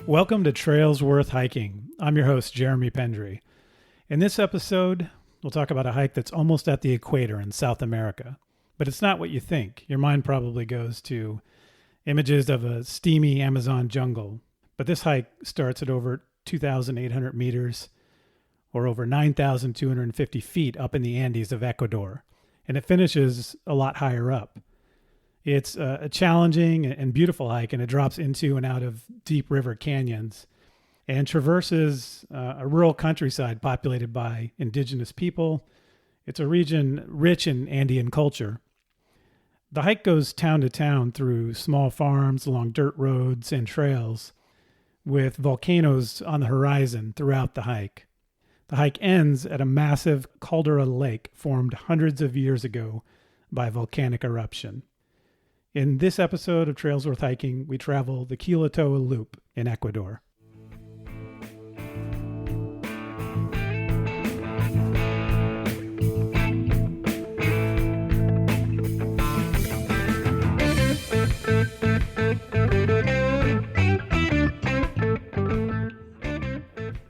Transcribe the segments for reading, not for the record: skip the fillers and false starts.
Welcome to Trails Worth Hiking. I'm your host, Jeremy Pendry. In this episode, we'll talk about a hike that's almost at the equator in South America. But it's not what you think. Your mind probably goes to images of a steamy Amazon jungle. But this hike starts at over 2,800 meters or over 9,250 feet up in the Andes of Ecuador. And it finishes a lot higher up. It's a challenging and beautiful hike, and it drops into and out of deep river canyons and traverses a rural countryside populated by indigenous people. It's a region rich in Andean culture. The hike goes town to town through small farms, along dirt roads and trails, with volcanoes on the horizon throughout the hike. The hike ends at a massive caldera lake formed hundreds of years ago by volcanic eruption. In this episode of Trails Worth Hiking, we travel the Quilotoa Loop in Ecuador.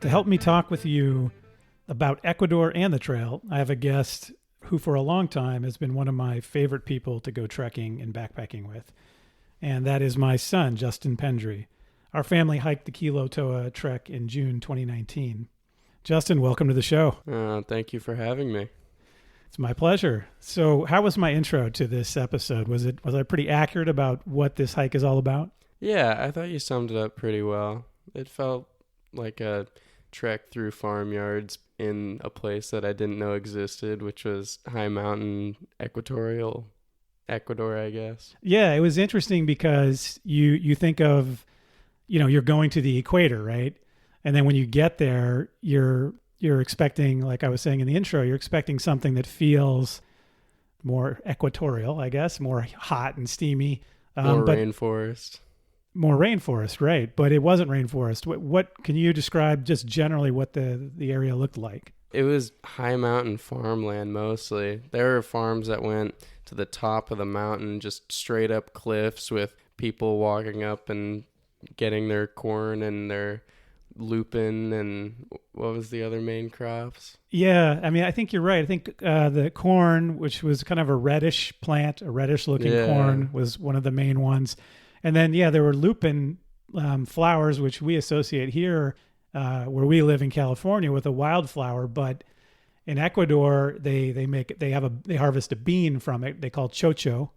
To help me talk with you about Ecuador and the trail, I have a guest who for a long time has been one of my favorite people to go trekking and backpacking with. And that is my son, Justin Pendry. Our family hiked the Quilotoa trek in June 2019. Justin, welcome to the show. Thank you for having me. It's my pleasure. So how was my intro to this episode? Was I pretty accurate about what this hike is all about? Yeah, I thought you summed it up pretty well. It felt like a trek through farmyards in a place that I didn't know existed, which was high mountain equatorial Ecuador, I guess. Yeah, it was interesting because you think of, you're going to the equator, right? And then when you get there, you're expecting, like I was saying in the intro, you're expecting something that feels more equatorial, I guess, more hot and steamy. Rainforest. More rainforest, right? But it wasn't rainforest. What can you describe just generally what the area looked like? It was high mountain farmland mostly. There were farms that went to the top of the mountain, just straight up cliffs with people walking up and getting their corn and their lupin and what was the other main crops? Yeah, I mean, I think you're right. I think the corn, which was kind of a reddish plant, a reddish looking corn, was one of the main ones. And then, there were lupin flowers, which we associate here where we live in California with a wildflower. But in Ecuador, they harvest a bean from it. They call chocho,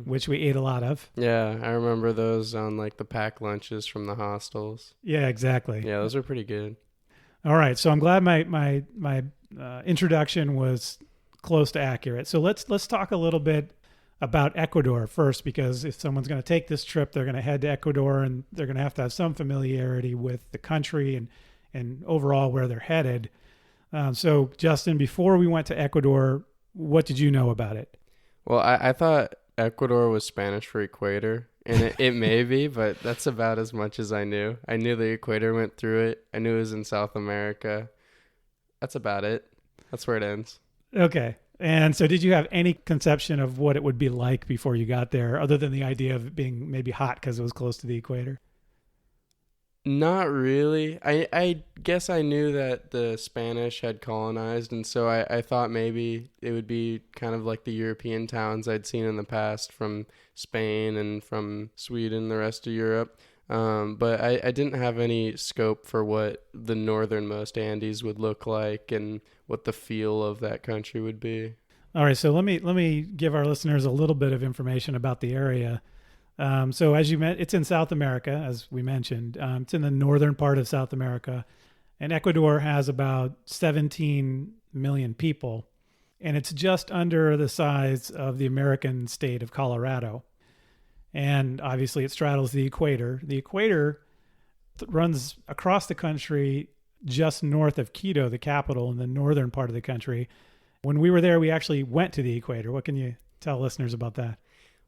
which we ate a lot of. Yeah, I remember those on like the packed lunches from the hostels. Yeah, exactly. Yeah, those are pretty good. All right, so I'm glad my introduction was close to accurate. So let's talk a little bit about Ecuador first, because if someone's going to take this trip, they're going to head to Ecuador and they're going to have some familiarity with the country and overall where they're headed. So Justin, before we went to Ecuador, what did you know about it? Well, I thought Ecuador was Spanish for equator, and it may be, but that's about as much as I knew. I knew the equator went through it. I knew it was in South America. That's about it. That's where it ends. Okay. And so did you have any conception of what it would be like before you got there, other than the idea of it being maybe hot because it was close to the equator? Not really. I guess I knew that the Spanish had colonized, and so I thought maybe it would be kind of like the European towns I'd seen in the past from Spain and from Sweden, the rest of Europe. But I didn't have any scope for what the northernmost Andes would look like and what the feel of that country would be. All right, so let me give our listeners a little bit of information about the area. So as you mentioned, it's in South America, as we mentioned. It's in the northern part of South America, and Ecuador has about 17 million people, and it's just under the size of the American state of Colorado. And obviously it straddles the equator. The equator runs across the country just north of Quito, the capital, in the northern part of the country. When we were there, we actually went to the equator. What can you tell listeners about that?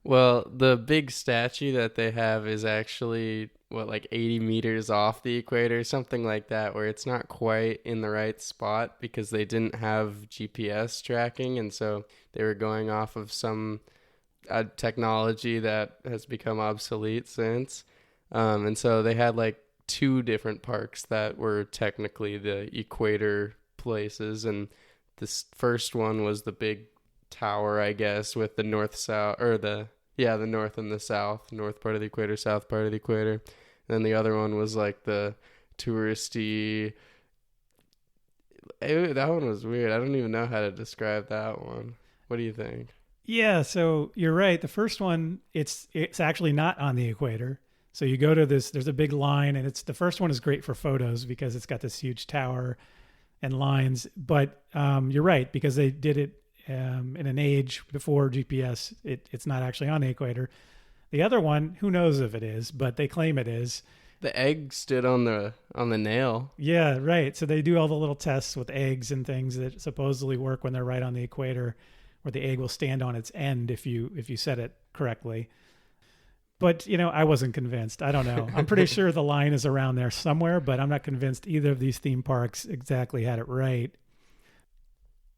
Well, the big statue that they have is actually, like 80 meters off the equator, something like that, where it's not quite in the right spot because they didn't have GPS tracking. And so they were going off of some technology that has become obsolete since. And so they had like two different parks that were technically the equator places, and this first one was the big tower, I guess, with the north south, or the north and the south, north part of the equator, south part of the equator. And then the other one was like the touristy. That one was weird. I don't even know how to describe that one. What do you think? Yeah, so you're right. The first one, it's actually not on the equator. So you go to this, there's a big line, and the first one is great for photos because it's got this huge tower and lines. But you're right, because they did it in an age before GPS. It's not actually on the equator. The other one, who knows if it is, but they claim it is. The egg stood on the nail. Yeah, right. So they do all the little tests with eggs and things that supposedly work when they're right on the equator, where the egg will stand on its end if you set it correctly. But, I wasn't convinced. I don't know. I'm pretty sure the line is around there somewhere, but I'm not convinced either of these theme parks exactly had it right.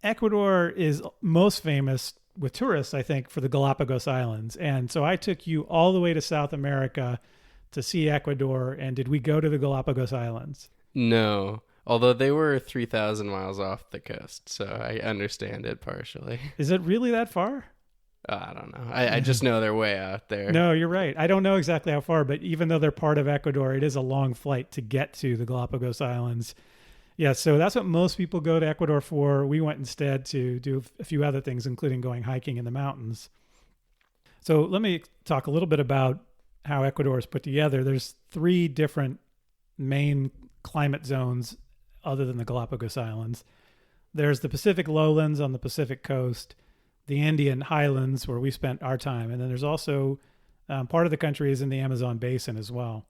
Ecuador is most famous with tourists, I think, for the Galapagos Islands. And so I took you all the way to South America to see Ecuador. And did we go to the Galapagos Islands? No, although they were 3,000 miles off the coast, so I understand it partially. Is it really that far? I don't know. I just know they're way out there. No, you're right. I don't know exactly how far, but even though they're part of Ecuador, it is a long flight to get to the Galapagos Islands. Yeah, so that's what most people go to Ecuador for. We went instead to do a few other things, including going hiking in the mountains. So let me talk a little bit about how Ecuador is put together. There's 3 different main climate zones other than the Galapagos Islands. There's the Pacific lowlands on the Pacific coast, the Andean highlands where we spent our time, and then there's also part of the country is in the Amazon basin as well.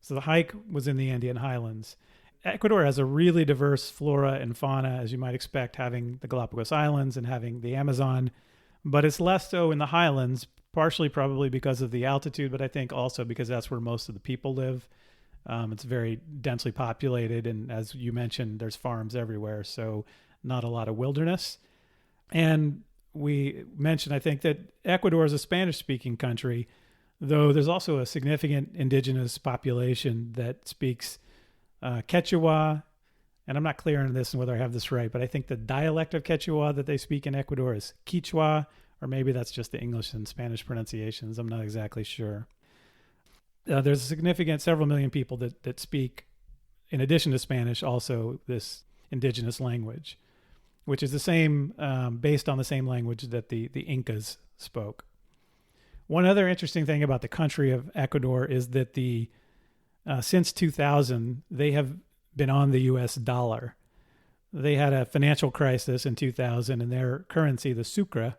So the hike was in the Andean highlands. Ecuador has a really diverse flora and fauna, as you might expect, having the Galapagos Islands and having the Amazon, but it's less so in the highlands, partially probably because of the altitude, but I think also because that's where most of the people live. It's very densely populated, and as you mentioned, there's farms everywhere, so not a lot of wilderness. And we mentioned, I think, that Ecuador is a Spanish-speaking country, though there's also a significant indigenous population that speaks Quechua, and I'm not clear on this and whether I have this right, but I think the dialect of Quechua that they speak in Ecuador is Quichua, or maybe that's just the English and Spanish pronunciations. I'm not exactly sure. There's a significant several million people that speak, in addition to Spanish, also this indigenous language, which is the same, based on the same language that the Incas spoke. One other interesting thing about the country of Ecuador is that since 2000, they have been on the U.S. dollar. They had a financial crisis in 2000, and their currency, the sucre,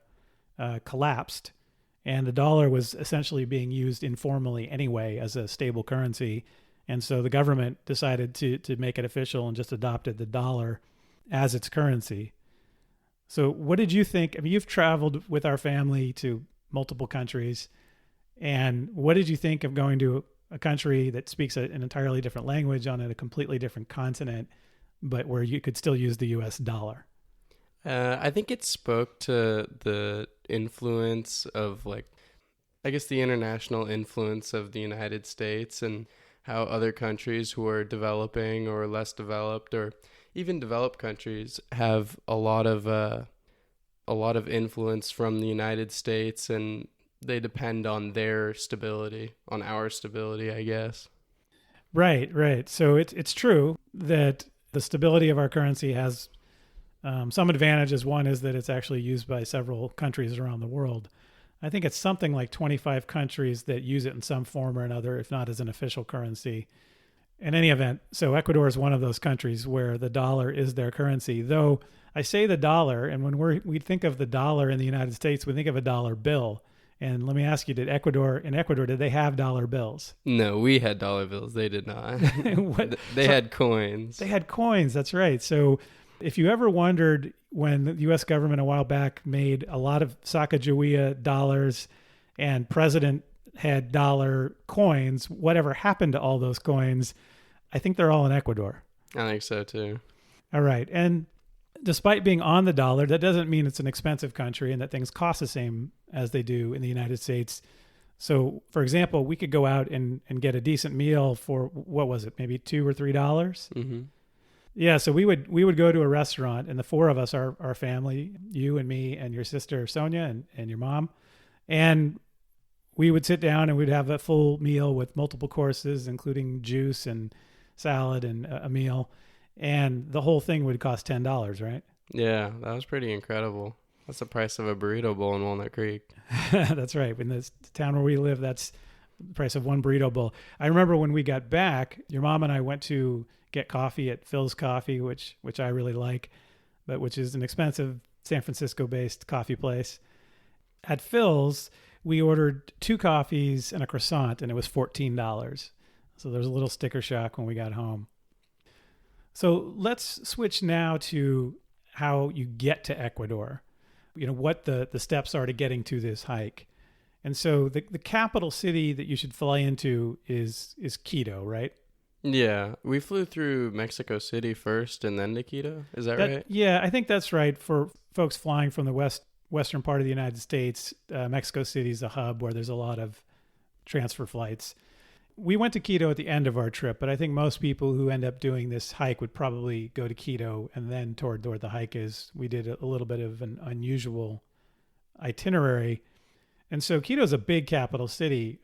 collapsed, and the dollar was essentially being used informally anyway as a stable currency. And so the government decided to make it official and just adopted the dollar as its currency. So what did you think? I mean, you've traveled with our family to multiple countries, and what did you think of going to a country that speaks an entirely different language on a completely different continent, but where you could still use the U.S. dollar? I think it spoke to the influence of, I guess the international influence of the United States, and how other countries who are developing or less developed, or even developed countries, have a lot of influence from the United States, and they depend on their stability, on our stability, I guess. Right. So it's true that the stability of our currency has some advantages. One is that it's actually used by several countries around the world. I think it's something like 25 countries that use it in some form or another, if not as an official currency. In any event, so Ecuador is one of those countries where the dollar is their currency. Though I say the dollar, and when we think of the dollar in the United States, we think of a dollar bill. And let me ask you, did they have dollar bills? No, we had dollar bills. They did not. They had coins. They had coins. That's right. So if you ever wondered, when the U.S. government a while back made a lot of Sacagawea dollars and president had dollar coins, whatever happened to all those coins? I think they're all in Ecuador. I think so too. All right. And despite being on the dollar, that doesn't mean it's an expensive country and that things cost the same as they do in the United States. So, for example, we could go out and get a decent meal for, what was it, maybe $2 or $3? Mm-hmm. Yeah, so we would go to a restaurant, and the four of us, our family, you and me and your sister Sonia and your mom, and we would sit down and we'd have a full meal with multiple courses, including juice and salad and a meal, and the whole thing would cost $10, right? Yeah, that was pretty incredible. That's the price of a burrito bowl in Walnut Creek. That's right. In this town where we live, that's the price of one burrito bowl. I remember when we got back, your mom and I went to get coffee at Phil's Coffee, which I really like, but which is an expensive San Francisco-based coffee place. At Phil's, we ordered 2 coffees and a croissant, and it was $14. So there was a little sticker shock when we got home. So let's switch now to how you get to Ecuador. You know, what the steps are to getting to this hike. And so the capital city that you should fly into is Quito, right? Yeah, we flew through Mexico City first and then to Quito. Is that right? Yeah, I think that's right. For folks flying from the western part of the United States, Mexico City is a hub where there's a lot of transfer flights. We went to Quito at the end of our trip, but I think most people who end up doing this hike would probably go to Quito and then toward where the hike is. We did a little bit of an unusual itinerary. And so Quito is a big capital city,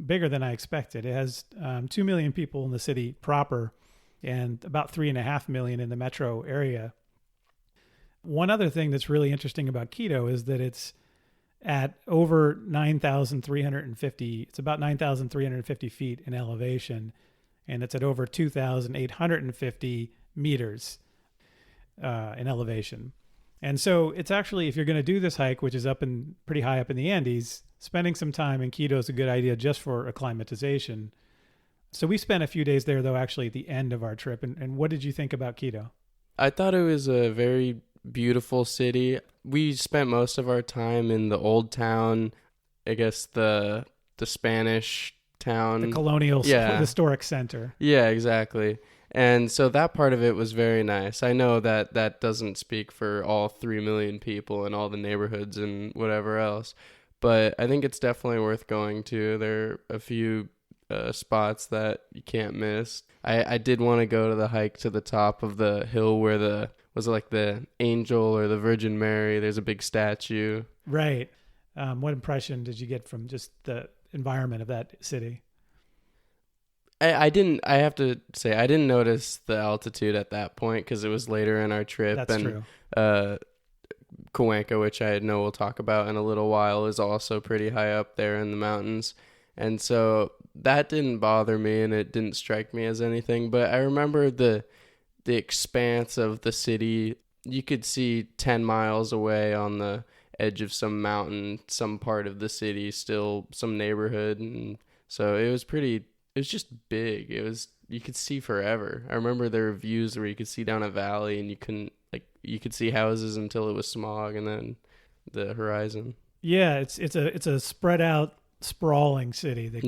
bigger than I expected. It has 2 million people in the city proper and about 3.5 million in the metro area. One other thing that's really interesting about Quito is that it's at over 9,350. It's about 9,350 feet in elevation, and it's at over 2,850 meters in elevation. And so it's actually, if you're going to do this hike, which is pretty high up in the Andes, spending some time in Quito is a good idea just for acclimatization. So we spent a few days there, though, actually at the end of our trip. And what did you think about Quito? I thought it was a very beautiful city. We spent most of our time in the old town, I guess the Spanish town. The colonial historic center. Yeah, exactly. And so that part of it was very nice. I know that doesn't speak for all 3 million people and all the neighborhoods and whatever else, but I think it's definitely worth going to. There are a few spots that you can't miss. I did want to go to the hike to the top of the hill where was it like the angel or the Virgin Mary? There's a big statue. Right. What impression did you get from just the environment of that city? I have to say, I didn't notice the altitude at that point because it was later in our trip. That's true. Cuenca, which I know we'll talk about in a little while, is also pretty high up there in the mountains. And so that didn't bother me and it didn't strike me as anything. But I remember the expanse of the city. You could see 10 miles away on the edge of some mountain, some part of the city, still some neighborhood. And so it was just big. You could see forever. I remember there were views where you could see down a valley and you could see houses until it was smog and then the horizon. Yeah, it's a spread out, sprawling city that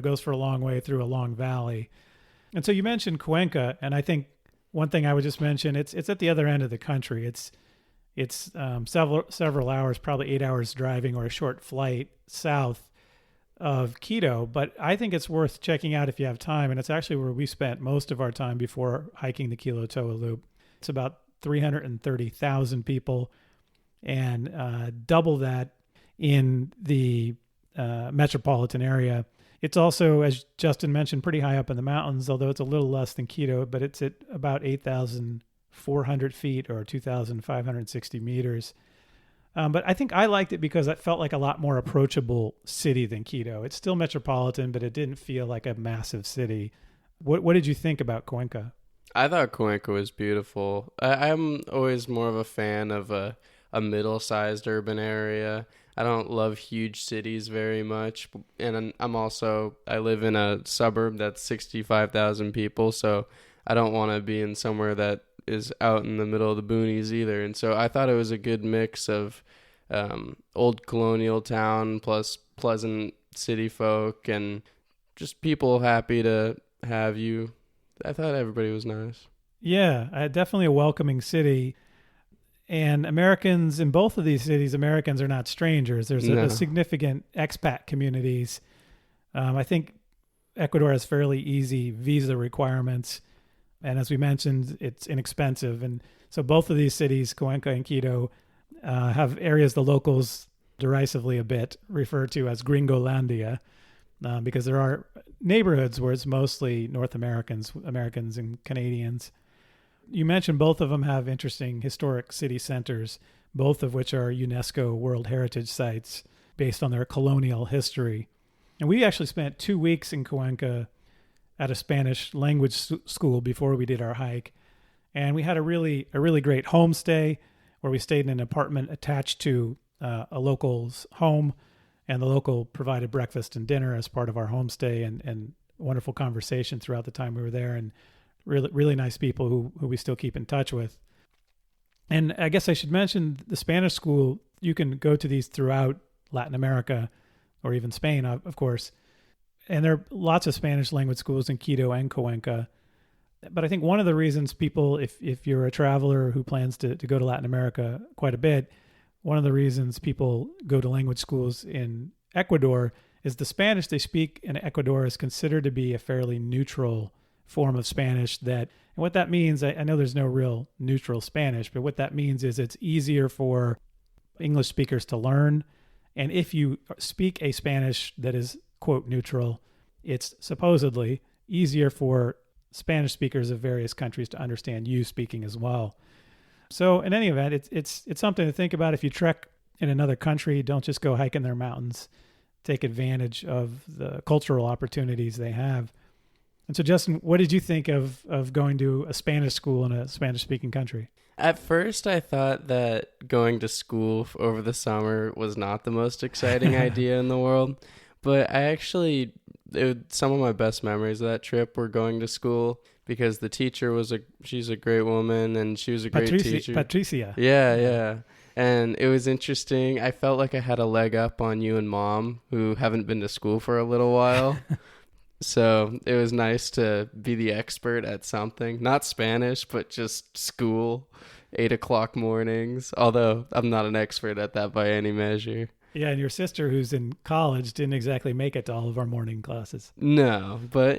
goes for a long way through a long valley. And so you mentioned Cuenca, and I think one thing I would just mention, it's at the other end of the country. It's several hours, probably 8 hours driving or a short flight south of Quito, but I think it's worth checking out if you have time, and it's actually where we spent most of our time before hiking the Quilotoa Loop. It's about 330,000 people, and double that in the metropolitan area. It's also, as Justin mentioned, pretty high up in the mountains, although it's a little less than Quito, but it's at about 8,400 feet or 2,560 meters. But I think I liked it because it felt like a lot more approachable city than Quito. It's still metropolitan, but it didn't feel like a massive city. What did you think about Cuenca? I thought Cuenca was beautiful. I'm always more of a fan of a middle-sized urban area. I don't love huge cities very much. And I live in a suburb that's 65,000 people, so I don't want to be in somewhere that is out in the middle of the boonies either. And so I thought it was a good mix of old colonial town plus pleasant city folk and just people happy to have you. I thought everybody was nice. Yeah, definitely a welcoming city. And Americans in both of these cities, Americans are not strangers. There's a No. significant expat communities. I think Ecuador has fairly easy visa requirements. And as we mentioned, it's inexpensive. And so both of these cities, Cuenca and Quito, have areas the locals derisively a bit refer to as Gringolandia, because there are neighborhoods where it's mostly North Americans, Americans and Canadians. You mentioned both of them have interesting historic city centers, both of which are UNESCO World Heritage Sites based on their colonial history. And we actually spent 2 weeks in Cuenca at a Spanish language school before we did our hike. And we had a really great homestay where we stayed in an apartment attached to a local's home, and the local provided breakfast and dinner as part of our homestay, and wonderful conversation throughout the time we were there, and really nice people who we still keep in touch with. And I guess I should mention the Spanish school. You can go to these throughout Latin America or even Spain, of course. And there are lots of Spanish language schools in Quito and Cuenca. But I think one of the reasons people, if you're a traveler who plans to go to Latin America quite a bit, one of the reasons people go to language schools in Ecuador is the Spanish they speak in Ecuador is considered to be a fairly neutral form of Spanish. And what that means, I know there's no real neutral Spanish, but what that means is it's easier for English speakers to learn. And if you speak a Spanish that is, quote, neutral, it's supposedly easier for Spanish speakers of various countries to understand you speaking as well. So in any event, it's something to think about. If you trek in another country, don't just go hiking their mountains. Take advantage of the cultural opportunities they have. And so, Justin, what did you think of going to a Spanish school in a Spanish-speaking country? At first, I thought that going to school over the summer was not the most exciting idea in the world. But some of my best memories of that trip were going to school, because the teacher she's a great woman, and she was a great teacher. Patricia. Yeah. And it was interesting. I felt like I had a leg up on you and Mom, who haven't been to school for a little while. So it was nice to be the expert at something. Not Spanish, but just school, 8:00 mornings. Although I'm not an expert at that by any measure. Yeah, and your sister, who's in college, didn't exactly make it to all of our morning classes. No, but,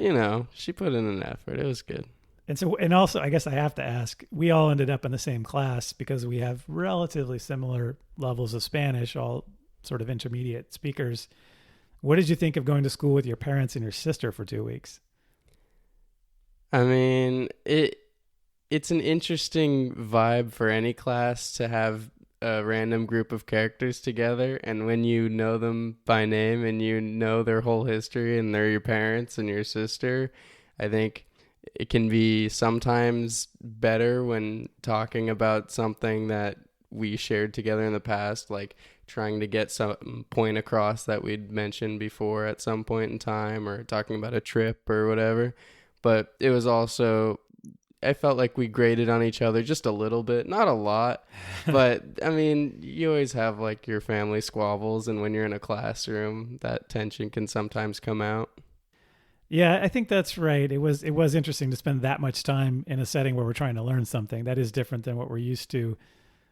she put in an effort. It was good. And also, I guess I have to ask, we all ended up in the same class because we have relatively similar levels of Spanish, all sort of intermediate speakers. What did you think of going to school with your parents and your sister for 2 weeks? I mean, it's an interesting vibe for any class to have a random group of characters together, and when you know them by name and you know their whole history and they're your parents and your sister, I think it can be sometimes better when talking about something that we shared together in the past, like trying to get some point across that we'd mentioned before at some point in time, or talking about a trip or whatever. But it was also, I felt like we graded on each other just a little bit, not a lot, but I mean, you always have like your family squabbles, and when you're in a classroom, that tension can sometimes come out. Yeah, I think that's right. It was interesting to spend that much time in a setting where we're trying to learn something. That is different than what we're used to.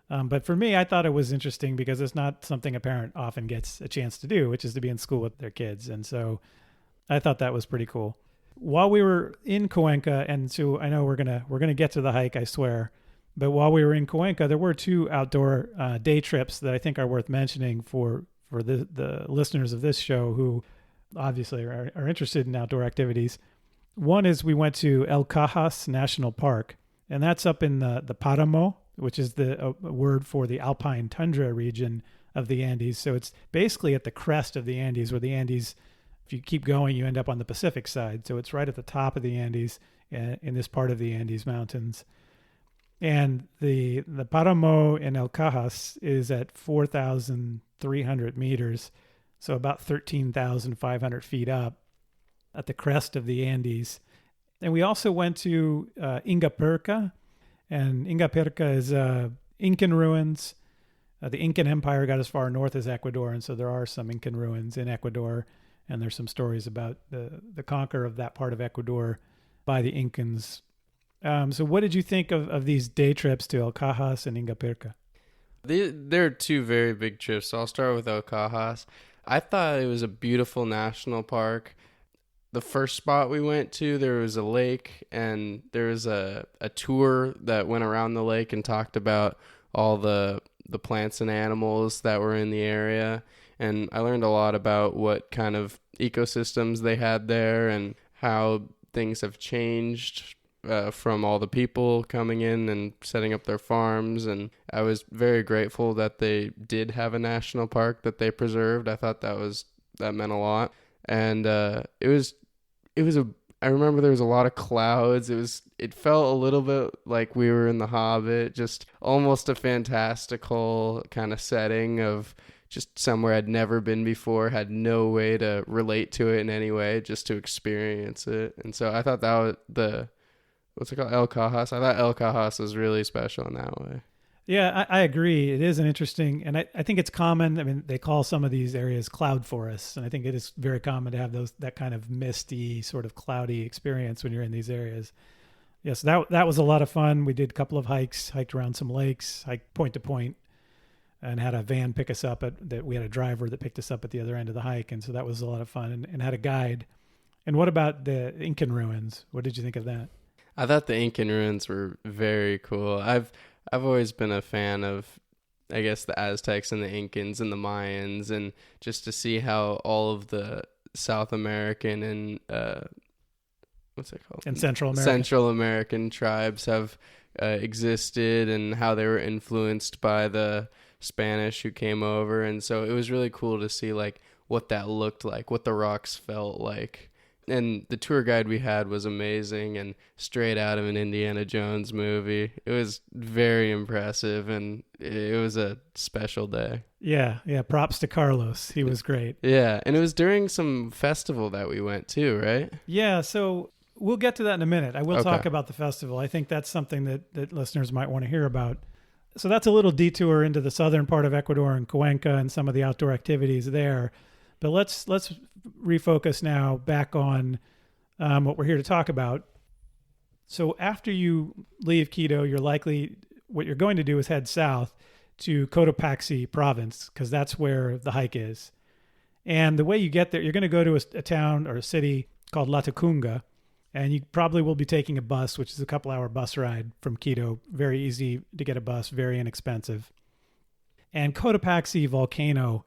But for me, I thought it was interesting because it's not something a parent often gets a chance to do, which is to be in school with their kids. And so I thought that was pretty cool. While we were in Cuenca, and so I know we're gonna get to the hike, I swear. But while we were in Cuenca, there were 2 outdoor day trips that I think are worth mentioning for the listeners of this show who obviously are interested in outdoor activities. One is we went to El Cajas National Park, and that's up in the Paramo, which is the word for the alpine tundra region of the Andes. So it's basically at the crest of the Andes, where the Andes, if you keep going, you end up on the Pacific side. So it's right at the top of the Andes, in this part of the Andes Mountains. And the Paramo in El Cajas is at 4,300 meters, so about 13,500 feet up at the crest of the Andes. And we also went to Ingapirca, and Ingapirca is Incan ruins. The Incan Empire got as far north as Ecuador, and so there are some Incan ruins in Ecuador, and there's some stories about the conquer of that part of Ecuador by the Incans. So what did you think of these day trips to El Cajas and Ingapirca? There are two very big trips, so I'll start with El Cajas. I thought it was a beautiful national park. The first spot we went to, there was a lake, and there was a tour that went around the lake and talked about all the plants and animals that were in the area. And I learned a lot about what kind of ecosystems they had there and how things have changed from all the people coming in and setting up their farms. And I was very grateful that they did have a national park that they preserved. I thought that meant a lot. And I remember there was a lot of clouds. It felt a little bit like we were in The Hobbit, just almost a fantastical kind of setting of just somewhere I'd never been before, had no way to relate to it in any way, just to experience it. And so I thought that was what's it called? El Cajas. I thought El Cajas was really special in that way. Yeah, I agree. It is an interesting, and I think it's common. I mean, they call some of these areas cloud forests, and I think it is very common to have that kind of misty, sort of cloudy experience when you're in these areas. Yes, that was a lot of fun. We did a couple of hiked around some lakes, hiked point to point, and had a van pick us up we had a driver that picked us up at the other end of the hike, and so that was a lot of fun, and had a guide. And what about the Incan ruins? What did you think of that? I thought the Incan ruins were very cool. I've always been a fan of, I guess, the Aztecs and the Incans and the Mayans, and just to see how all of the South American and what's it called? And Central American tribes have existed, and how they were influenced by the Spanish who came over. And so it was really cool to see like what that looked like, what the rocks felt like. And the tour guide we had was amazing and straight out of an Indiana Jones movie. It was very impressive, and it was a special day. Yeah. Props to Carlos. He was great. Yeah, and it was during some festival that we went to, right? Yeah, so we'll get to that in a minute. I will talk about the festival. I think that's something that listeners might want to hear about. So that's a little detour into the southern part of Ecuador and Cuenca and some of the outdoor activities there. But let's refocus now back on what we're here to talk about. So after you leave Quito, what you're going to do is head south to Cotopaxi province, because that's where the hike is. And the way you get there, you're going to go to a town or a city called Latacunga, and you probably will be taking a bus, which is a couple-hour bus ride from Quito. Very easy to get a bus, very inexpensive. And Cotopaxi volcano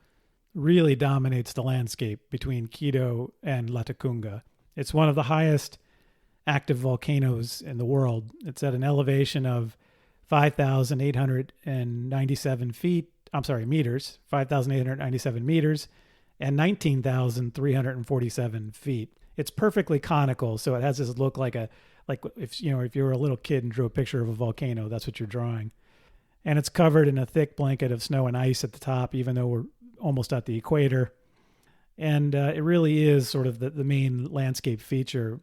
really dominates the landscape between Quito and Latacunga. It's one of the highest active volcanoes in the world. It's at an elevation of 5,897 meters, 5,897 meters, and 19,347 feet. It's perfectly conical, so it has this look like if you were a little kid and drew a picture of a volcano, that's what you're drawing. And it's covered in a thick blanket of snow and ice at the top, even though we're almost at the equator. And it really is sort of the main landscape feature.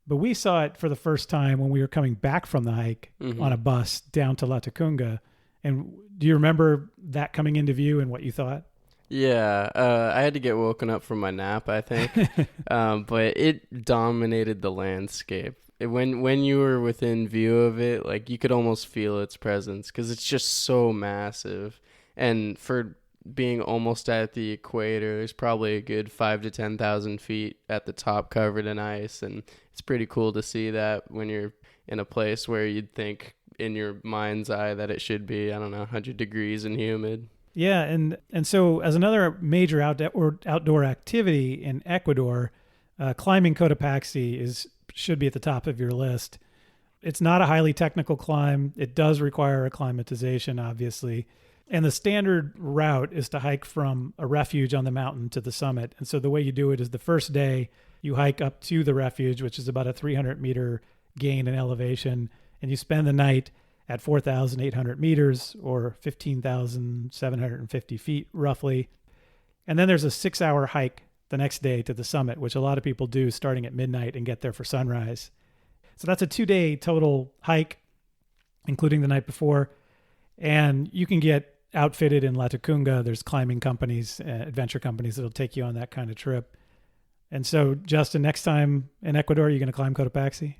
But we saw it for the first time when we were coming back from the hike on a bus down to Latacunga. And do you remember that coming into view and what you thought? Yeah, I had to get woken up from my nap, I think. But it dominated the landscape. When you were within view of it, like you could almost feel its presence because it's just so massive. And for being almost at the equator, there's probably a good 5,000 to 10,000 feet at the top covered in ice, and it's pretty cool to see that when you're in a place where you'd think in your mind's eye that it should be, 100 degrees and humid. Yeah, and so as another major outdoor activity in Ecuador, climbing Cotopaxi should be at the top of your list. It's not a highly technical climb. It does require acclimatization, obviously. And the standard route is to hike from a refuge on the mountain to the summit. And so the way you do it is the first day you hike up to the refuge, which is about a 300-meter gain in elevation, and you spend the night at 4,800 meters or 15,750 feet roughly. And then there's a 6-hour hike the next day to the summit, which a lot of people do starting at midnight and get there for sunrise. So that's a 2-day total hike, including the night before. And you can get outfitted in Latacunga. There's climbing companies, adventure companies that'll take you on that kind of trip. And so, Justin, next time in Ecuador, you're going to climb Cotopaxi?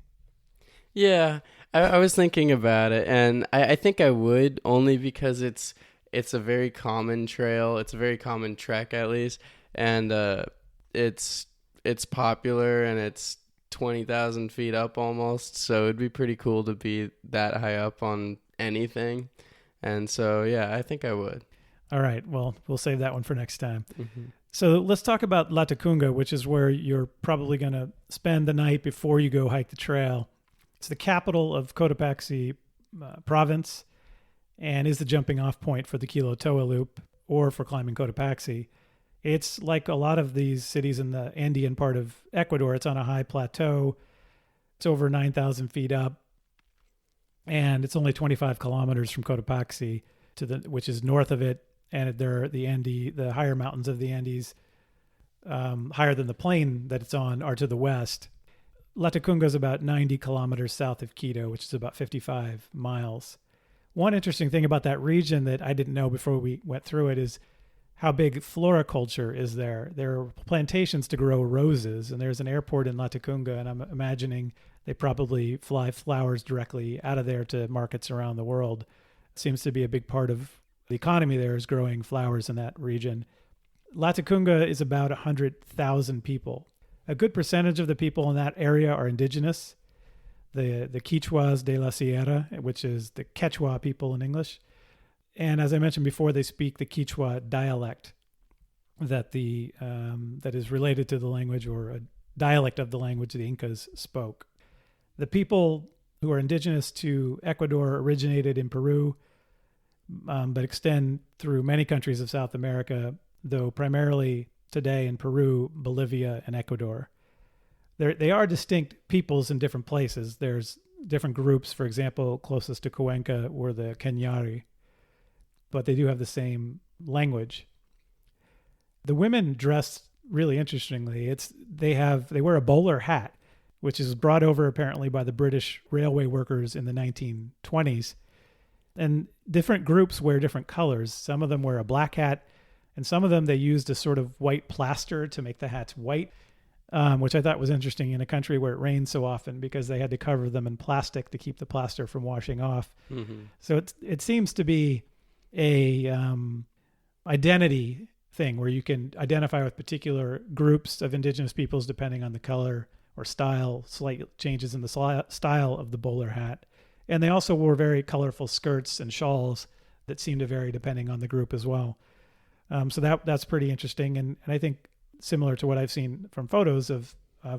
Yeah, I was thinking about it, and I think I would, only because it's it's a very common trail. It's a very common trek, at least, and it's popular, and it's 20,000 feet up almost. So it'd be pretty cool to be that high up on anything. And so, yeah, I think I would. All right. Well, we'll save that one for next time. Mm-hmm. So let's talk about Latacunga, which is where you're probably going to spend the night before you go hike the trail. It's the capital of Cotopaxi province and is the jumping off point for the Quilotoa Loop or for climbing Cotopaxi. It's like a lot of these cities in the Andean part of Ecuador. It's on a high plateau. It's over 9,000 feet up. And it's only 25 kilometers from Cotopaxi, which is north of it. And there are the higher mountains of the Andes, higher than the plain that it's on, are to the west. Latacunga is about 90 kilometers south of Quito, which is about 55 miles. One interesting thing about that region that I didn't know before we went through it is how big floriculture is there. There are plantations to grow roses, and there's an airport in Latacunga, and I'm imagining they probably fly flowers directly out of there to markets around the world. It seems to be a big part of the economy there is growing flowers in that region. Latacunga is about 100,000 people. A good percentage of the people in that area are indigenous. The Quichuas de la Sierra, which is the Quechua people in English. And as I mentioned before, they speak the Quichua dialect that is related to the language, or a dialect of the language the Incas spoke. The people who are indigenous to Ecuador originated in Peru, but extend through many countries of South America, though primarily today in Peru, Bolivia, and Ecuador. They are distinct peoples in different places. There's different groups. For example, closest to Cuenca were the Kenyari, but they do have the same language. The women dress really interestingly. They wear a bowler hat, which is brought over apparently by the British railway workers in the 1920s. And different groups wear different colors. Some of them wear a black hat, and some of them they used a sort of white plaster to make the hats white, which I thought was interesting in a country where it rains so often, because they had to cover them in plastic to keep the plaster from washing off. Mm-hmm. So it seems to be a identity thing where you can identify with particular groups of indigenous peoples depending on the color or style, slight changes in the style of the bowler hat. And they also wore very colorful skirts and shawls that seem to vary depending on the group as well. So that's pretty interesting, and I think similar to what I've seen from photos of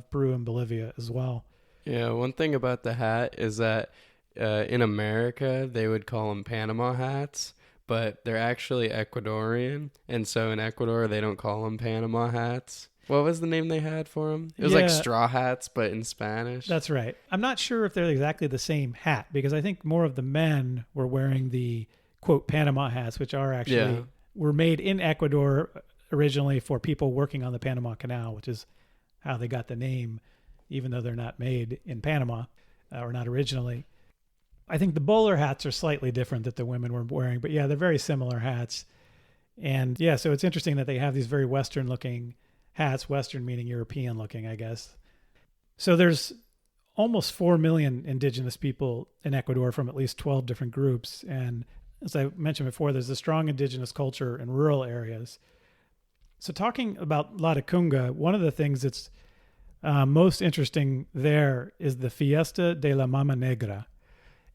Peru and Bolivia as well. Yeah, one thing about the hat is that in America they would call them Panama hats, but they're actually Ecuadorian, and so in Ecuador they don't call them Panama hats. What was the name they had for them? It was like straw hats, but in Spanish. That's right. I'm not sure if they're exactly the same hat, because I think more of the men were wearing the, quote, Panama hats, which are actually were made in Ecuador originally for people working on the Panama Canal, which is how they got the name, even though they're not made in Panama or not originally. I think the bowler hats are slightly different that the women were wearing, but yeah, they're very similar hats. And yeah, so it's interesting that they have these very Western-looking hats, Western meaning European looking, I guess. So there's almost 4 million indigenous people in Ecuador from at least 12 different groups. And as I mentioned before, there's a strong indigenous culture in rural areas. So talking about Latacunga, one of the things that's most interesting there is the Fiesta de la Mama Negra.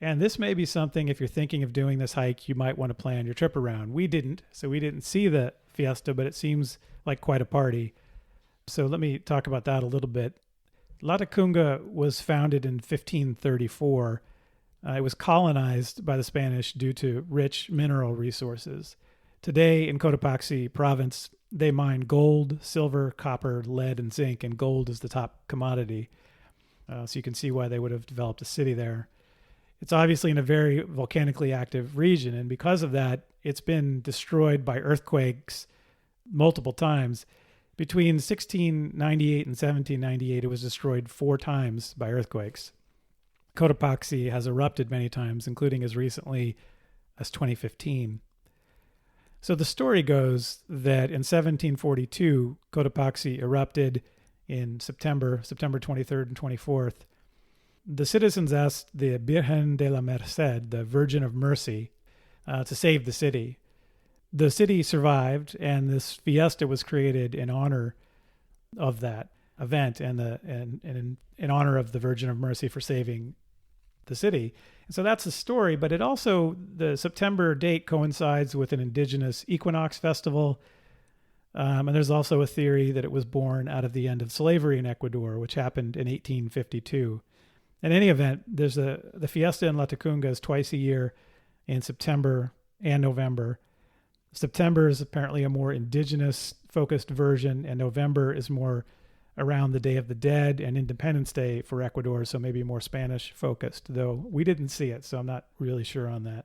And this may be something, if you're thinking of doing this hike, you might want to plan your trip around. We didn't, so we didn't see the Fiesta, but it seems like quite a party. So let me talk about that a little bit. Latacunga was founded in 1534. It was colonized by the Spanish due to rich mineral resources. Today in Cotopaxi province, they mine gold, silver, copper, lead, and zinc, and gold is the top commodity. So you can see why they would have developed a city there. It's obviously in a very volcanically active region, and because of that, it's been destroyed by earthquakes multiple times. Between 1698 and 1798, it was destroyed 4 times by earthquakes. Cotopaxi has erupted many times, including as recently as 2015. So the story goes that in 1742, Cotopaxi erupted in September 23rd and 24th. The citizens asked the Virgen de la Merced, the Virgin of Mercy, to save the city. the city survived, and this fiesta was created in honor of that event and in honor of the Virgin of Mercy for saving the city. And so that's the story, but it also, the September date coincides with an indigenous equinox festival. And there's also a theory that it was born out of the end of slavery in Ecuador, which happened in 1852. In any event, there's the fiesta in Latacunga is twice a year in September and November. September is apparently a more indigenous focused version, and November is more around the Day of the Dead and Independence Day for Ecuador, so maybe more Spanish focused, though we didn't see it, so I'm not really sure on that.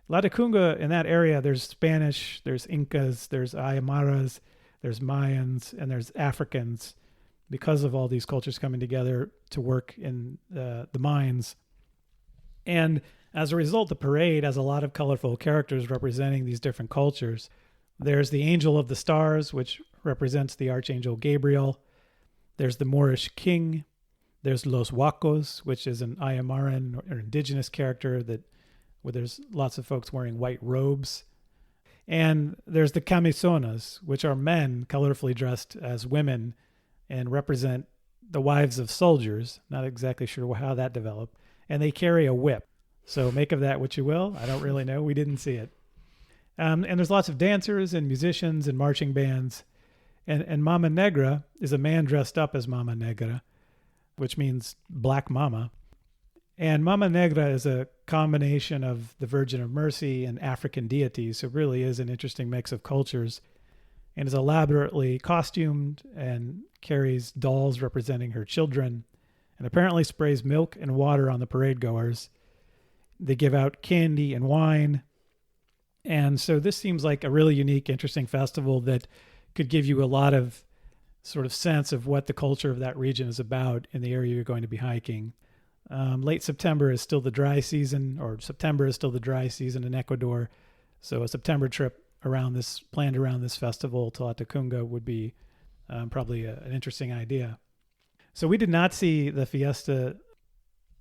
Latacunga, in that area, there's Spanish, there's Incas, there's Aymaras, there's Mayans, and there's Africans, because of all these cultures coming together to work in the mines. And as a result, the parade has a lot of colorful characters representing these different cultures. There's the Angel of the Stars, which represents the Archangel Gabriel. There's the Moorish King. There's Los Huacos, which is an Aymaran or indigenous character where there's lots of folks wearing white robes. And there's the Camisonas, which are men colorfully dressed as women and represent the wives of soldiers. Not exactly sure how that developed. And they carry a whip. So make of that what you will. I don't really know. We didn't see it. And there's lots of dancers and musicians and marching bands. And Mama Negra is a man dressed up as Mama Negra, which means black mama. And Mama Negra is a combination of the Virgin of Mercy and African deities. So it really is an interesting mix of cultures, and is elaborately costumed and carries dolls representing her children, and apparently sprays milk and water on the parade goers. They give out candy and wine. And so this seems like a really unique, interesting festival that could give you a lot of sort of sense of what the culture of that region is about in the area you're going to be hiking. Late September is still the dry season, or September is still the dry season in Ecuador. So a September trip planned around this festival to Latacunga would be probably an interesting idea. So we did not see the Fiesta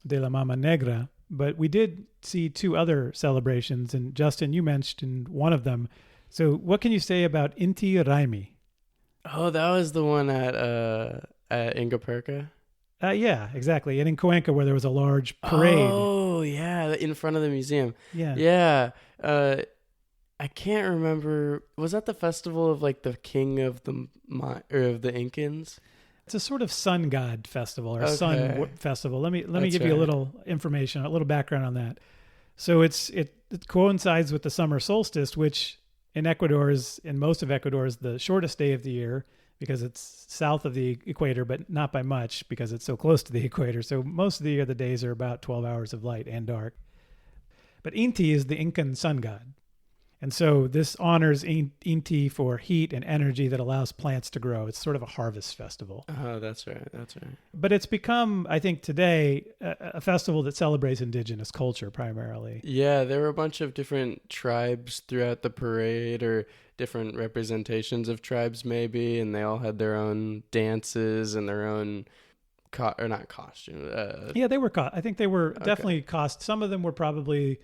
de la Mama Negra, but we did see two other celebrations. And Justin, you mentioned one of them. So what can you say about Inti Raymi? Oh, that was the one at Ingapirca? Yeah, exactly. And in Cuenca, where there was a large parade. Oh, yeah, in front of the museum. Yeah. Yeah. I can't remember. Was that the festival of like the king of the Incans? It's a sort of sun god festival, or Okay. sun festival. Let me give you a little information, a little background on that. So it coincides with the summer solstice, which in most of Ecuador is the shortest day of the year, because it's south of the equator, but not by much because it's so close to the equator. So most of the year, the days are about 12 hours of light and dark. But Inti is the Incan sun god. And so this honors Inti for heat and energy that allows plants to grow. It's sort of a harvest festival. Oh, that's right. That's right. But it's become, I think today, a festival that celebrates indigenous culture primarily. Yeah, there were a bunch of different tribes throughout the parade, or different representations of tribes maybe, and they all had their own dances and their own not costume. Yeah, they were I think they were definitely Some of them were probably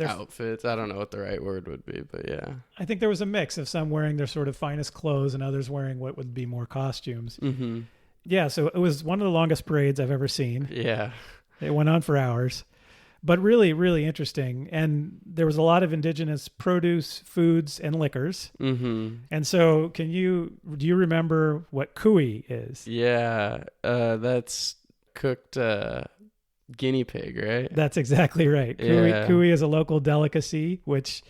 outfits. I don't know what the right word would be, but yeah. I think there was a mix of some wearing their sort of finest clothes and others wearing what would be more costumes. Mm-hmm. Yeah, so it was one of the longest parades I've ever seen. Yeah. It went on for hours, but really, really interesting. And there was a lot of indigenous produce, foods, and liquors. Mm-hmm. And so do you remember what cuy is? Yeah, that's cooked guinea pig, right? That's exactly right. Yeah. Cuy is a local delicacy, which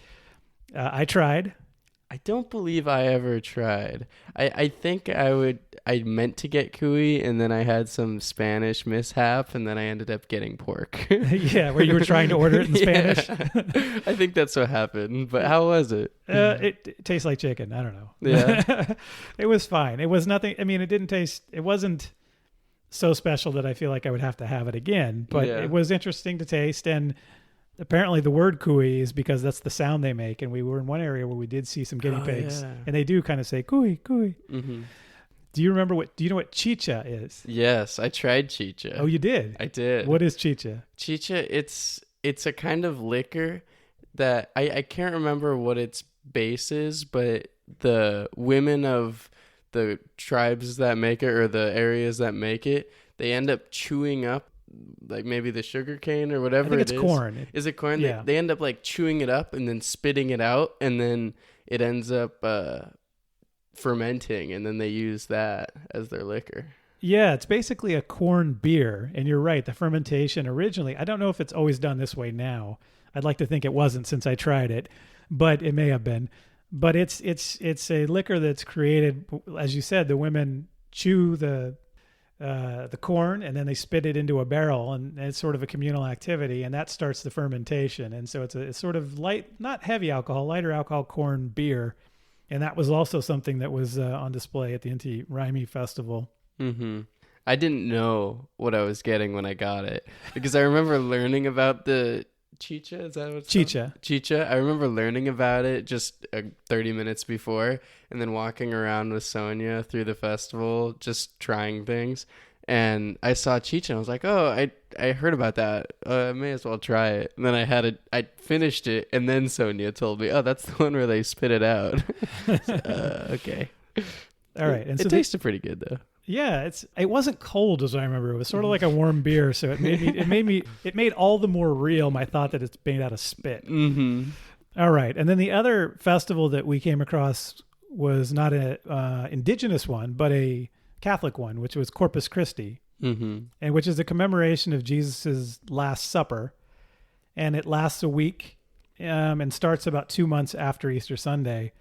I tried. I don't believe I ever tried. I think I meant to get cuy, and then I had some Spanish mishap, and then I ended up getting pork. Yeah, where you were trying to order it in Spanish. I think that's what happened, but how was it? It tastes like chicken. I don't know. Yeah. It was fine. It was nothing. I mean, it wasn't so special that I feel like I would have to have it again, but Yeah. it was interesting to taste. And apparently the word cuy is because that's the sound they make. And we were in one area where we did see some guinea pigs, yeah. and they do kind of say cuy, cuy. Mm-hmm. Do you know what chicha is? Yes, I tried chicha. Oh, you did? I did. What is chicha? Chicha? It's a kind of liquor that I can't remember what it's base is, but the women of the tribes that make it, or the areas that make it, they end up chewing up like maybe the sugar cane or whatever. I think it's corn. Is it corn? Yeah. They end up like chewing it up and then spitting it out, and then it ends up fermenting, and then they use that as their liquor. Yeah, it's basically a corn beer. And you're right, the fermentation originally, I don't know if it's always done this way now. I'd like to think it wasn't since I tried it, but it may have been. But it's a liquor that's created, as you said, the women chew the corn and then they spit it into a barrel, and it's sort of a communal activity, and that starts the fermentation. And so it's sort of light, not heavy alcohol, lighter alcohol corn beer. And that was also something that was on display at the Inti Raymi Festival. Mm-hmm. I didn't know what I was getting when I got it, because I remember learning about the chicha. Is that what it's Chicha. called? Chicha. I remember learning about it just 30 minutes before, and then walking around with Sonia through the festival, just trying things. And I saw chicha, and I was like, "Oh, I heard about that. I may as well try it." And then I finished it, and then Sonia told me, "Oh, that's the one where they spit it out." Okay. All right. And it so tasted pretty good though. Yeah, it wasn't cold as I remember. It was sort of like a warm beer, so it made all the more real my thought that it's made out of spit. Mm-hmm. All right, and then the other festival that we came across was not a indigenous one, but a Catholic one, which was Corpus Christi, and which is a commemoration of Jesus's Last Supper, and it lasts a week, and starts about 2 months after Easter Sunday.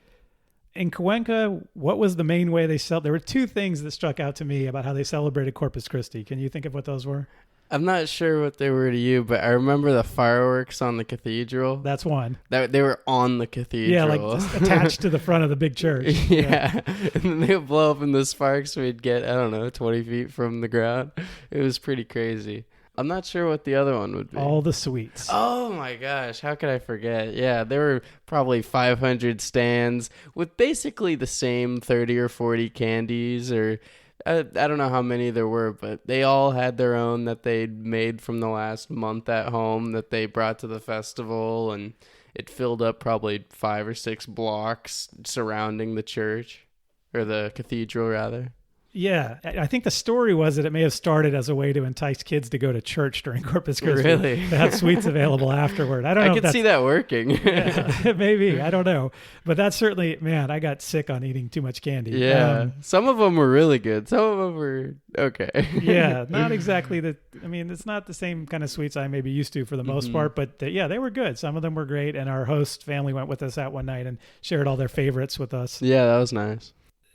In Cuenca, what was the main way they there were two things that struck out to me about how they celebrated Corpus Christi. Can you think of what those were? I'm not sure what they were to you, but I remember the fireworks on the cathedral. That's one. That they were on the cathedral. Yeah, like just attached to the front of the big church. Yeah. And then they would blow up and the sparks we'd get, I don't know, 20 feet from the ground. It was pretty crazy. I'm not sure what the other one would be. All the sweets. Oh my gosh, how could I forget? Yeah, there were probably 500 stands with basically the same 30 or 40 candies, or I don't know how many there were, but they all had their own that they'd made from the last month at home that they brought to the festival, and it filled up probably 5 or 6 blocks surrounding the church, or the cathedral rather. Yeah, I think the story was that it may have started as a way to entice kids to go to church during Corpus Christi. Really? To have sweets available afterward. I don't know. I could see that working. Yeah, maybe. I don't know. But that's certainly, man, I got sick on eating too much candy. Yeah. Some of them were really good. Some of them were okay. Yeah, not exactly it's not the same kind of sweets I may be used to for the most part, but they were good. Some of them were great. And our host family went with us out one night and shared all their favorites with us. Yeah, that was nice.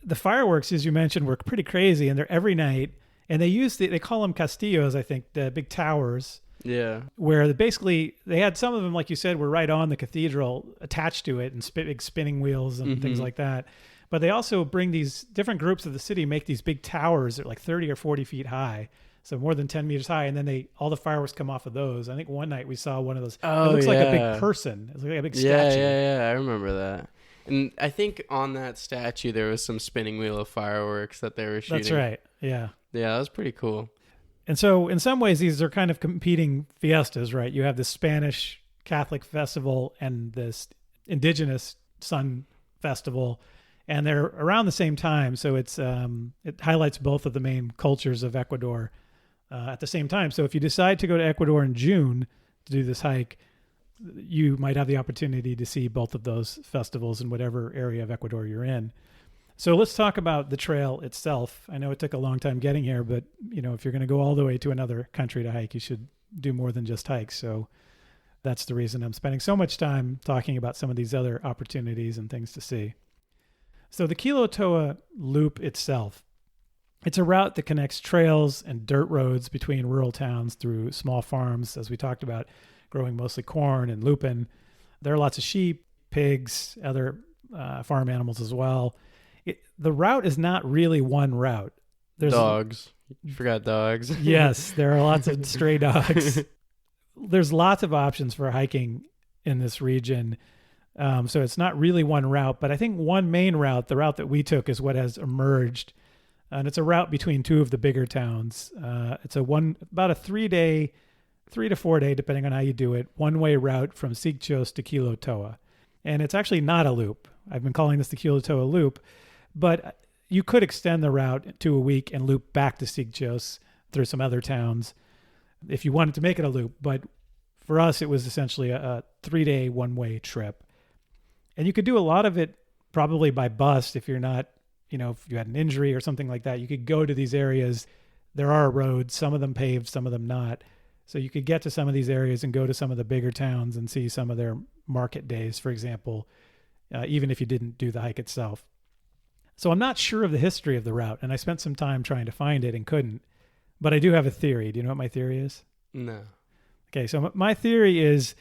The fireworks, as you mentioned, were pretty crazy, and they're every night. And they call them castillos, I think, the big towers. Yeah. Where basically they had some of them, like you said, were right on the cathedral, attached to it, and big spinning wheels and things like that. But they also bring these different groups of the city, make these big towers that are like 30 or 40 feet high, so more than 10 meters high, and then all the fireworks come off of those. I think one night we saw one of those. Oh, it looks like a big person. It's like a big statue. Yeah, I remember that. And I think on that statue there was some spinning wheel of fireworks that they were shooting. That's right. Yeah. Yeah, that was pretty cool. And so in some ways these are kind of competing fiestas, right? You have the Spanish Catholic festival and this indigenous sun festival, and they're around the same time. So it highlights both of the main cultures of Ecuador at the same time. So if you decide to go to Ecuador in June to do this hike, you might have the opportunity to see both of those festivals in whatever area of Ecuador you're in. So let's talk about the trail itself. I know it took a long time getting here, but if you're going to go all the way to another country to hike, you should do more than just hike. So that's the reason I'm spending so much time talking about some of these other opportunities and things to see. So the Quilotoa Loop itself, it's a route that connects trails and dirt roads between rural towns through small farms, as we talked about, growing mostly corn and lupin. There are lots of sheep, pigs, other farm animals as well. The route is not really one route. There's dogs. You forgot dogs. Yes, there are lots of stray dogs. There's lots of options for hiking in this region. So it's not really one route, but I think one main route, the route that we took, is what has emerged. And it's a route between two of the bigger towns. It's about a 3 to 4 day, depending on how you do it, one-way route from Sigchos to Quilotoa. And it's actually not a loop. I've been calling this the Quilotoa Loop, but you could extend the route to a week and loop back to Sigchos through some other towns if you wanted to make it a loop. But for us, it was essentially a 3-day one-way trip. And you could do a lot of it probably by bus if you're not, if you had an injury or something like that. You could go to these areas. There are roads, some of them paved, some of them not. So you could get to some of these areas and go to some of the bigger towns and see some of their market days, for example, even if you didn't do the hike itself. So I'm not sure of the history of the route, and I spent some time trying to find it and couldn't. But I do have a theory. Do you know what my theory is? No. Okay, so my theory is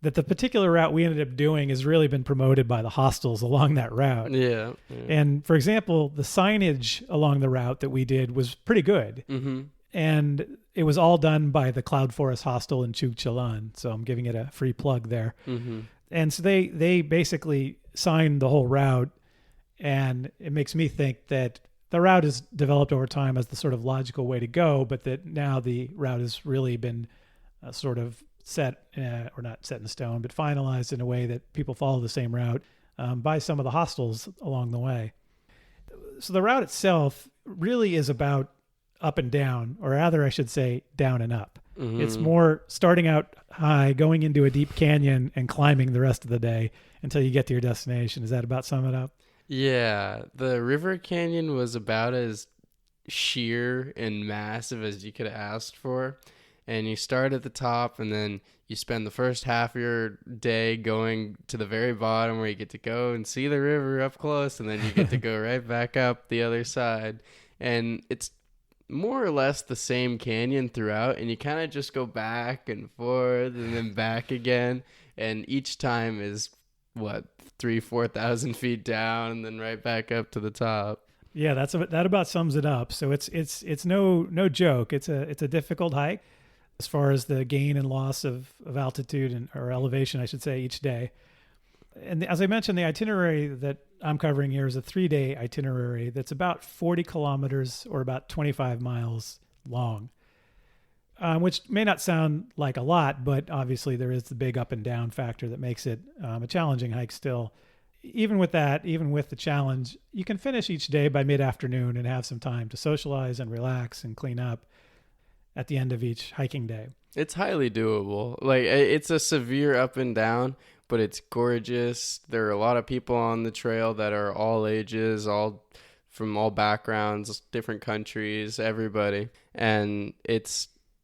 that the particular route we ended up doing has really been promoted by the hostels along that route. Yeah. And for example, the signage along the route that we did was pretty good. Mm-hmm. And it was all done by the Cloud Forest Hostel in Chugchalan. So I'm giving it a free plug there. Mm-hmm. And so they basically signed the whole route. And it makes me think that the route has developed over time as the sort of logical way to go, but that now the route has really been sort of set, or not set in stone, but finalized in a way that people follow the same route by some of the hostels along the way. So the route itself really is about up and down, or rather I should say down and up. Mm-hmm. It's more starting out high, going into a deep canyon and climbing the rest of the day until you get to your destination. Does that about sum it up? Yeah, the river canyon was about as sheer and massive as you could have asked for. And you start at the top, and then you spend the first half of your day going to the very bottom where you get to go and see the river up close, and then you get to go right back up the other side. And it's more or less the same canyon throughout, and you kind of just go back and forth and then back again. And each time is, 3,000-4,000 feet down, and then right back up to the top. Yeah, that about sums it up. So it's no joke. It's a difficult hike as far as the gain and loss of altitude or elevation, I should say, each day. And as I mentioned, the itinerary that I'm covering here is a 3-day itinerary that's about 40 kilometers or about 25 miles long, which may not sound like a lot, but obviously there is the big up and down factor that makes it a challenging hike still. Even with that, even with the challenge, you can finish each day by mid-afternoon and have some time to socialize and relax and clean up at the end of each hiking day. It's highly doable. Like, it's a severe up and down, but it's gorgeous. There are a lot of people on the trail that are all ages, all from all backgrounds, different countries, everybody. And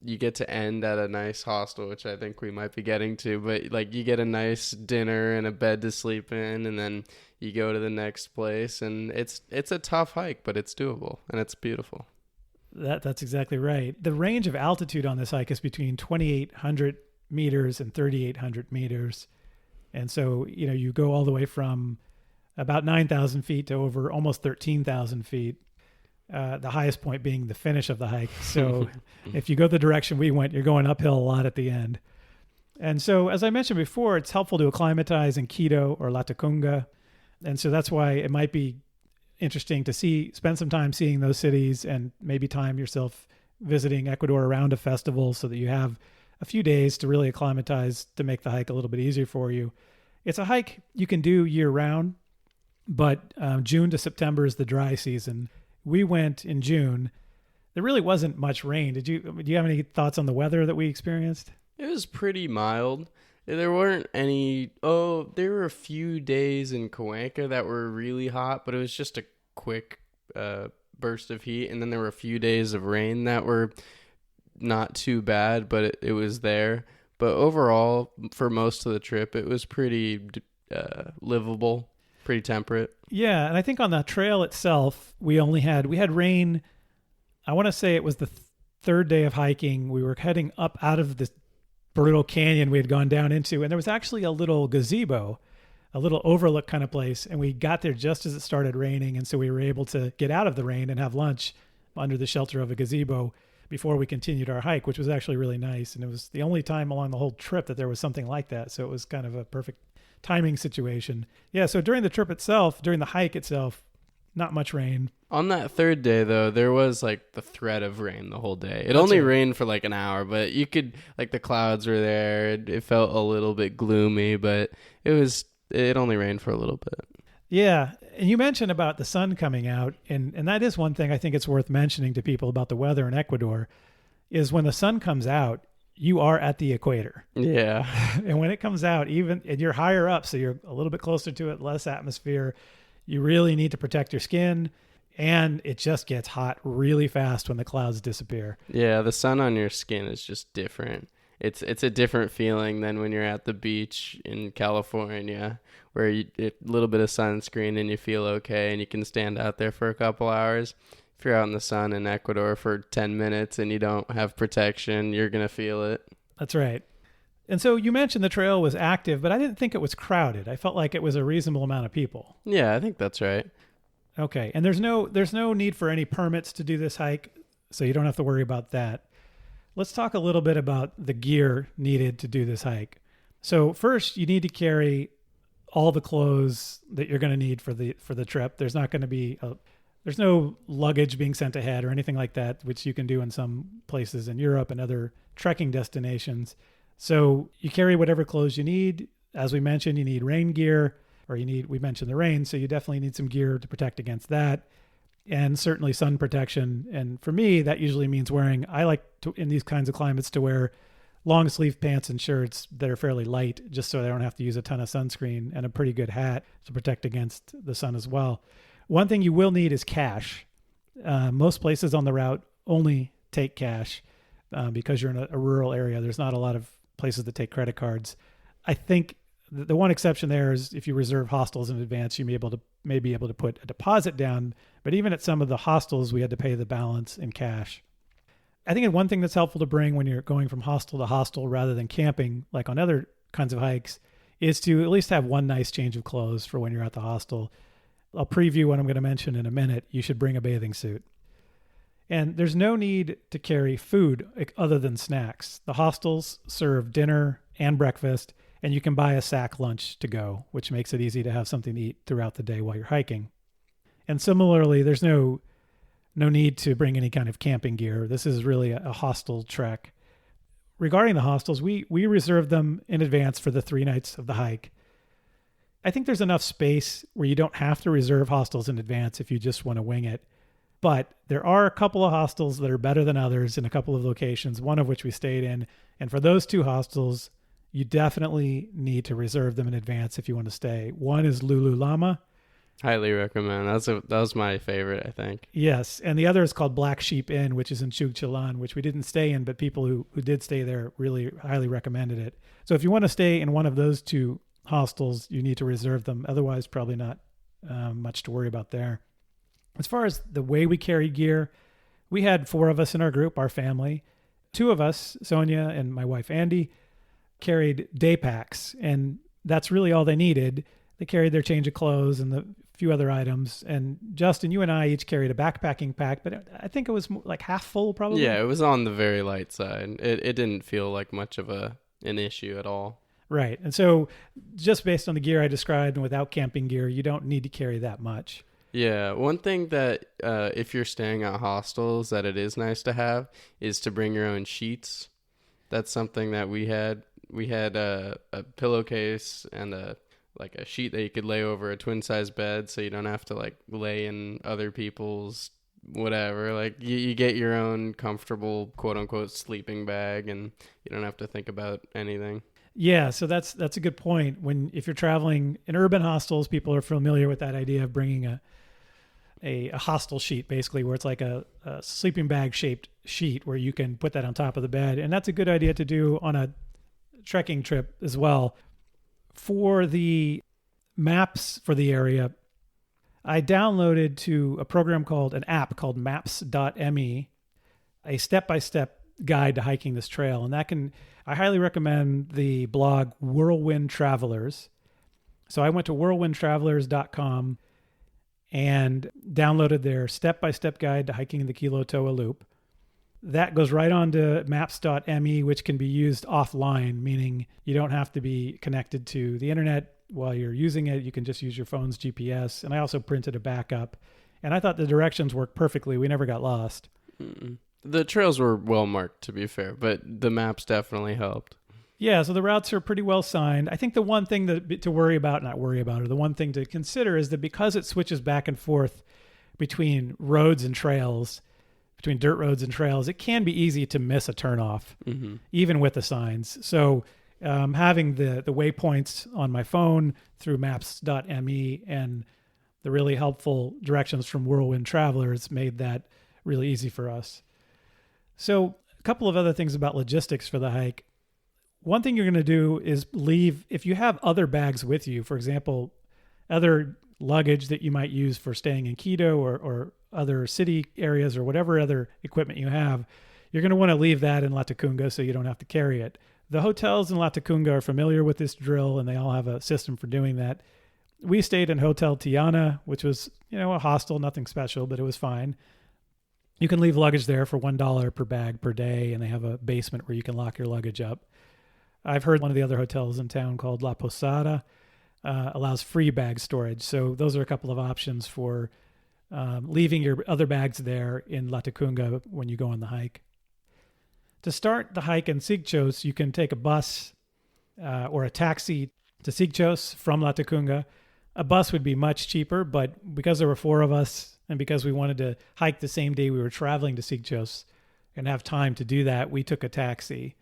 you get to end at a nice hostel, which I think we might be getting to, but like you get a nice dinner and a bed to sleep in, and then you go to the next place, and it's a tough hike, but it's doable and it's beautiful. That's exactly right. The range of altitude on this hike is between 2,800 meters and 3,800 meters. And so, you go all the way from about 9,000 feet to over almost 13,000 feet. The highest point being the finish of the hike. So if you go the direction we went, you're going uphill a lot at the end. And so, as I mentioned before, it's helpful to acclimatize in Quito or Latacunga. And so that's why it might be interesting to spend some time seeing those cities and maybe time yourself visiting Ecuador around a festival so that you have a few days to really acclimatize to make the hike a little bit easier for you. It's a hike you can do year round, but June to September is the dry season. We went in June. There really wasn't much rain. Do you have any thoughts on the weather that we experienced? It was pretty mild. There weren't any... Oh, there were a few days in Cuenca that were really hot, but it was just a quick burst of heat. And then there were a few days of rain that were not too bad, but it was there. But overall, for most of the trip, it was pretty livable, pretty temperate. Yeah, and I think on the trail itself, we had rain. I want to say it was the third day of hiking. We were heading up out of this brutal canyon we had gone down into, and there was actually a little gazebo, a little overlook kind of place, and we got there just as it started raining, and so we were able to get out of the rain and have lunch under the shelter of a gazebo before we continued our hike, which was actually really nice. And it was the only time along the whole trip that there was something like that, so it was kind of a perfect timing situation. Yeah, so during the hike itself, not much rain. On that third day, though, there was like the threat of rain the whole day. It only rained for like an hour, but you could, like, the clouds were there. It felt a little bit gloomy, but it was it only rained for a little bit. Yeah, and you mentioned about the sun coming out, and that is one thing I think it's worth mentioning to people about the weather in Ecuador, is when the sun comes out, you are at the equator. Yeah. And when it comes out, and you're higher up, so you're a little bit closer to it, less atmosphere, you really need to protect your skin, and it just gets hot really fast when the clouds disappear. Yeah, the sun on your skin is just different. It's a different feeling than when you're at the beach in California, where a little bit of sunscreen and you feel okay and you can stand out there for a couple hours. If you're out in the sun in Ecuador for 10 minutes and you don't have protection, you're going to feel it. That's right. And so you mentioned the trail was active, but I didn't think it was crowded. I felt like it was a reasonable amount of people. Yeah, I think that's right. Okay. And there's no need for any permits to do this hike, so you don't have to worry about that. Let's talk a little bit about the gear needed to do this hike. So first, you need to carry all the clothes that you're going to need for the trip. There's not going to be there's no luggage being sent ahead or anything like that, which you can do in some places in Europe and other trekking destinations. So you carry whatever clothes you need. As we mentioned, you need rain gear, we mentioned the rain, so you definitely need some gear to protect against that. And certainly sun protection. And for me, that usually means I like to, in these kinds of climates, to wear long sleeve pants and shirts that are fairly light, just so I don't have to use a ton of sunscreen, and a pretty good hat to protect against the sun as well. One thing you will need is cash. Most places on the route only take cash because you're in a rural area. There's not a lot of places that take credit cards. I think the one exception there is if you reserve hostels in advance, you may be able to put a deposit down. But even at some of the hostels, we had to pay the balance in cash. I think one thing that's helpful to bring when you're going from hostel to hostel rather than camping, like on other kinds of hikes, is to at least have one nice change of clothes for when you're at the hostel. I'll preview what I'm going to mention in a minute. You should bring a bathing suit. And there's no need to carry food other than snacks. The hostels serve dinner and breakfast, and you can buy a sack lunch to go, which makes it easy to have something to eat throughout the day while you're hiking. And similarly, there's no need to bring any kind of camping gear. This is really a hostel trek. Regarding the hostels, we reserved them in advance for the 3 nights of the hike. I think there's enough space where you don't have to reserve hostels in advance if you just want to wing it. But there are a couple of hostels that are better than others in a couple of locations, one of which we stayed in. And for those 2 hostels, you definitely need to reserve them in advance if you want to stay. One is Lululama. Highly recommend. That was my favorite, I think. Yes, and the other is called Black Sheep Inn, which is in Chugchalan, which we didn't stay in, but people who did stay there really highly recommended it. So if you want to stay in one of those 2 hostels, you need to reserve them. Otherwise, probably not much to worry about there. As far as the way we carry gear, we had 4 of us in our group, our family. 2 of us, Sonia and my wife Andy, carried day packs, and that's really all they needed. They carried their change of clothes and the few other items. And Justin, you and I each carried a backpacking pack, but I think it was like half full probably. Yeah, it was on the very light side. It didn't feel like much of an issue at all. Right. And so just based on the gear I described and without camping gear, you don't need to carry that much. Yeah, one thing that if you're staying at hostels that it is nice to have is to bring your own sheets. That's something that we had. We had a pillowcase and a sheet that you could lay over a twin size bed, so you don't have to like lay in other people's whatever. Like you get your own comfortable quote unquote sleeping bag, and you don't have to think about anything. Yeah, so that's a good point. If you're traveling in urban hostels, people are familiar with that idea of bringing a hostel sheet, basically, where it's like a sleeping bag shaped sheet where you can put that on top of the bed. And that's a good idea to do on a trekking trip as well. For the maps for the area, I downloaded to an app called maps.me, a step-by-step guide to hiking this trail. And I highly recommend the blog Whirlwind Travelers. So I went to whirlwindtravelers.com and downloaded their step-by-step guide to hiking the Quilotoa Loop. That goes right on to maps.me, which can be used offline, meaning you don't have to be connected to the internet while you're using it. You can just use your phone's GPS. And I also printed a backup. And I thought the directions worked perfectly. We never got lost. The trails were well marked, to be fair, but the maps definitely helped. Yeah, so the routes are pretty well signed. I think the one thing to worry about, not worry about, or the one thing to consider is that because it switches back and forth between roads and trails, between dirt roads and trails, it can be easy to miss a turnoff, even with the signs. So having the waypoints on my phone through maps.me and the really helpful directions from Whirlwind Travelers made that really easy for us. So a couple of other things about logistics for the hike. One thing you're going to do is leave, if you have other bags with you, for example, other luggage that you might use for staying in Quito or other city areas or whatever other equipment you have, you're going to want to leave that in Latacunga so you don't have to carry it. The hotels in Latacunga are familiar with this drill and they all have a system for doing that. We stayed in Hotel Tiana, which was, a hostel, nothing special, but it was fine. You can leave luggage there for $1 per bag per day, and they have a basement where you can lock your luggage up. I've heard one of the other hotels in town called La Posada allows free bag storage. So those are a couple of options for leaving your other bags there in Latacunga when you go on the hike. To start the hike in Sigchos, you can take a bus or a taxi to Sigchos from Latacunga. A bus would be much cheaper, but because there were 4 of us and because we wanted to hike the same day we were traveling to Sigchos and have time to do that, we took a taxi.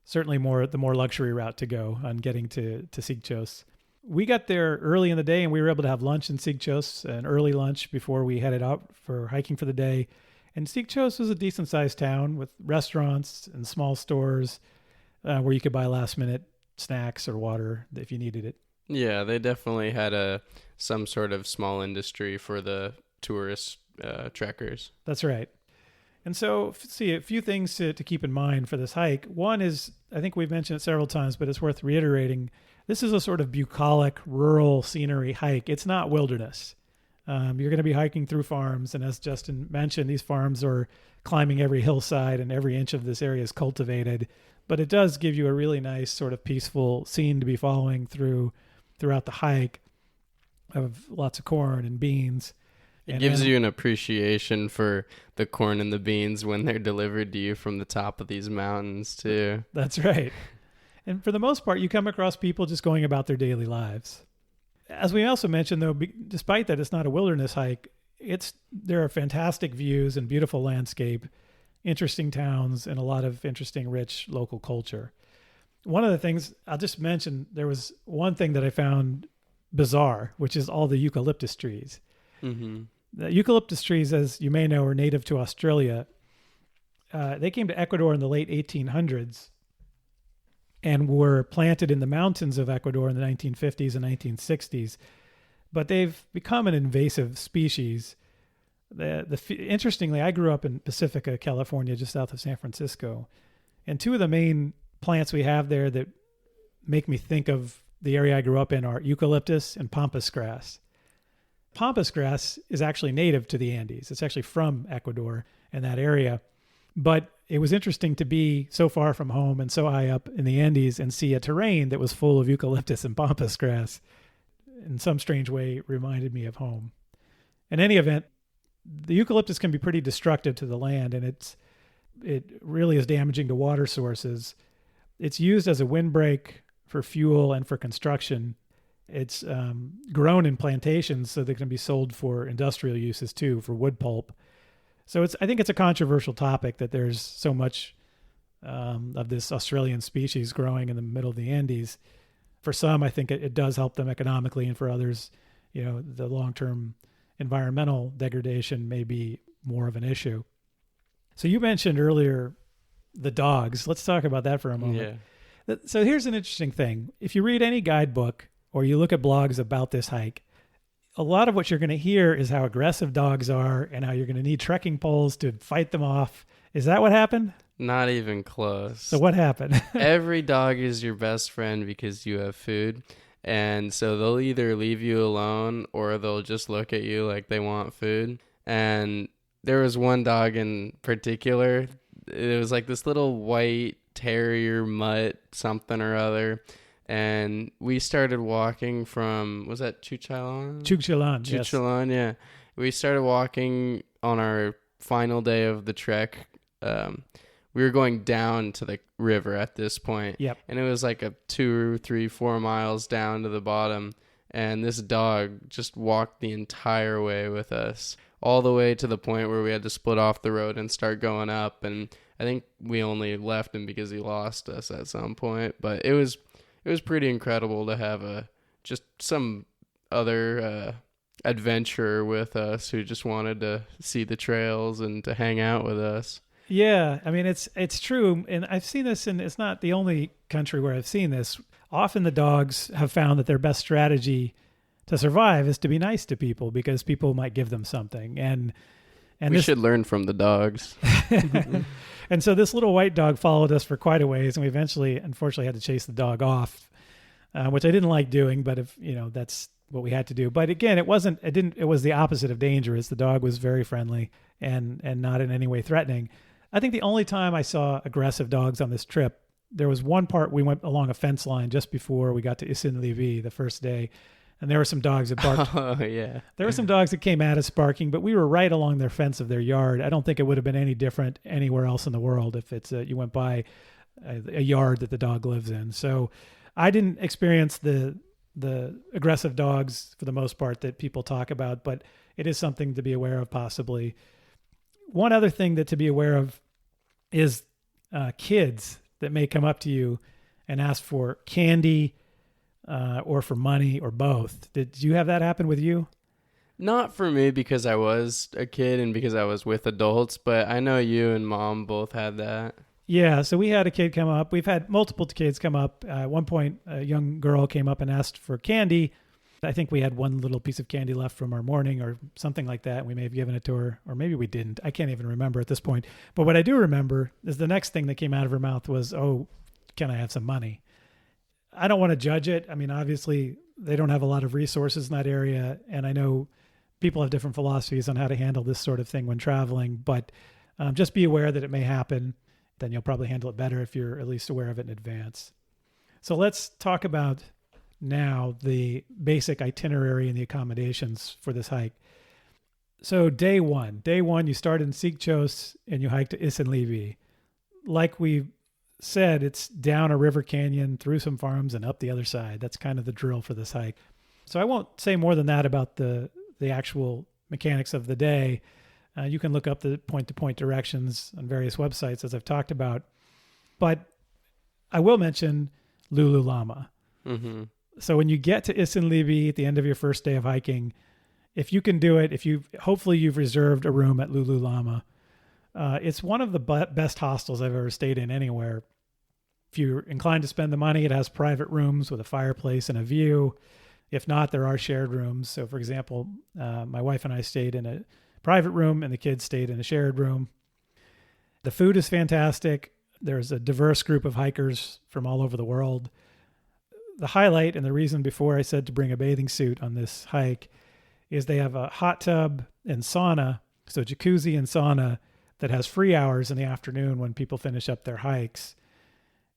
Certainly the more luxury route to go on getting to Sigchos. We got there early in the day and we were able to have lunch in Sigchos, an early lunch before we headed out for hiking for the day. And Sigchos was a decent sized town with restaurants and small stores where you could buy last minute snacks or water if you needed it. Yeah, they definitely had some sort of small industry for the tourist trekkers. That's right. And so, see, a few things to keep in mind for this hike. One is, I think we've mentioned it several times, but it's worth reiterating. This is a sort of bucolic, rural scenery hike. It's not wilderness. You're going to be hiking through farms. And as Justin mentioned, these farms are climbing every hillside and every inch of this area is cultivated. But it does give you a really nice sort of peaceful scene to be following throughout the hike of lots of corn and beans. It gives you an appreciation for the corn and the beans when they're delivered to you from the top of these mountains, too. That's right. And for the most part, you come across people just going about their daily lives. As we also mentioned, though, despite that it's not a wilderness hike, there are fantastic views and beautiful landscape, interesting towns, and a lot of interesting, rich local culture. One of the things I'll just mention, there was one thing that I found bizarre, which is all the eucalyptus trees. Mm-hmm. The eucalyptus trees, as you may know, are native to Australia. They came to Ecuador in the late 1800s and were planted in the mountains of Ecuador in the 1950s and 1960s. But they've become an invasive species. Interestingly, I grew up in Pacifica, California, just south of San Francisco. And 2 of the main plants we have there that make me think of the area I grew up in are eucalyptus and pampas grass. Pampas grass is actually native to the Andes. It's actually from Ecuador and that area. But it was interesting to be so far from home and so high up in the Andes and see a terrain that was full of eucalyptus and pampas grass. In some strange way, reminded me of home. In any event, the eucalyptus can be pretty destructive to the land, and it really is damaging to water sources. It's used as a windbreak for fuel and for construction. It's grown in plantations so they can be sold for industrial uses too, for wood pulp. So I think it's a controversial topic that there's so much of this Australian species growing in the middle of the Andes. For some, I think it does help them economically, and for others, the long-term environmental degradation may be more of an issue. So you mentioned earlier the dogs. Let's talk about that for a moment. Yeah. So here's an interesting thing. If you read any guidebook or you look at blogs about this hike, a lot of what you're going to hear is how aggressive dogs are and how you're going to need trekking poles to fight them off. Is that what happened? Not even close. So what happened? Every dog is your best friend because you have food. And so they'll either leave you alone or they'll just look at you like they want food. And there was one dog in particular. It was like this little white terrier mutt something or other. And we started walking from, was that Chuchalan? Chuchalan, Chuchalan, yeah. We started walking on our final day of the trek. we were going down to the river at this point. Yep. And it was like a 2, 3, 4 miles down to the bottom. And this dog just walked the entire way with us, all the way to the point where we had to split off the road and start going up. And I think we only left him because he lost us at some point. But it was pretty incredible to have just some other adventurer with us who just wanted to see the trails and to hang out with us. Yeah, I mean, it's true, and I've seen this, and it's not the only country where I've seen this. Often the dogs have found that their best strategy to survive is to be nice to people because people might give them something. And we should learn from the dogs. And so this little white dog followed us for quite a ways, and we eventually, unfortunately, had to chase the dog off, which I didn't like doing, but that's what we had to do. But again, it was the opposite of dangerous. The dog was very friendly and not in any way threatening. I think the only time I saw aggressive dogs on this trip, there was one part we went along a fence line just before we got to Isin the first day, and there were some dogs that barked. Oh, yeah. There were some dogs that came at us barking, but we were right along their fence of their yard. I don't think it would have been any different anywhere else in the world if you went by a yard that the dog lives in. So I didn't experience the aggressive dogs for the most part that people talk about, but it is something to be aware of possibly. One other thing that to be aware of is kids that may come up to you and ask for candy or for money or both. Did you have that happen with you? Not for me because I was a kid and because I was with adults, but I know you and Mom both had that. Yeah, so we had a kid come up. We've had multiple kids come up. At one point, a young girl came up and asked for candy. I think we had one little piece of candy left from our morning or something like that. We may have given it to her, or maybe we didn't. I can't even remember at this point. But what I do remember is the next thing that came out of her mouth was, "Oh, can I have some money?" I don't want to judge it. I mean, obviously, they don't have a lot of resources in that area, and I know people have different philosophies on how to handle this sort of thing when traveling, but just be aware that it may happen. Then you'll probably handle it better if you're at least aware of it in advance. So let's talk about now the basic itinerary and the accommodations for this hike. So day one, you start in Sikchos and you hike to Isin. Like we said, it's down a river canyon, through some farms, and up the other side. That's kind of the drill for this hike. So I won't say more than that about the actual mechanics of the day. You can look up the point-to-point directions on various websites, as I've talked about. But I will mention Lululama. Mm-hmm. So when you get to Isin at the end of your first day of hiking, if you can do it, hopefully you've reserved a room at Lululama. It's one of the best hostels I've ever stayed in anywhere. If you're inclined to spend the money, it has private rooms with a fireplace and a view. If not, there are shared rooms. So, for example, my wife and I stayed in a private room and the kids stayed in a shared room. The food is fantastic. There's a diverse group of hikers from all over the world. The highlight, and the reason before I said to bring a bathing suit on this hike, is they have a hot tub and sauna, so jacuzzi and sauna, that has free hours in the afternoon when people finish up their hikes.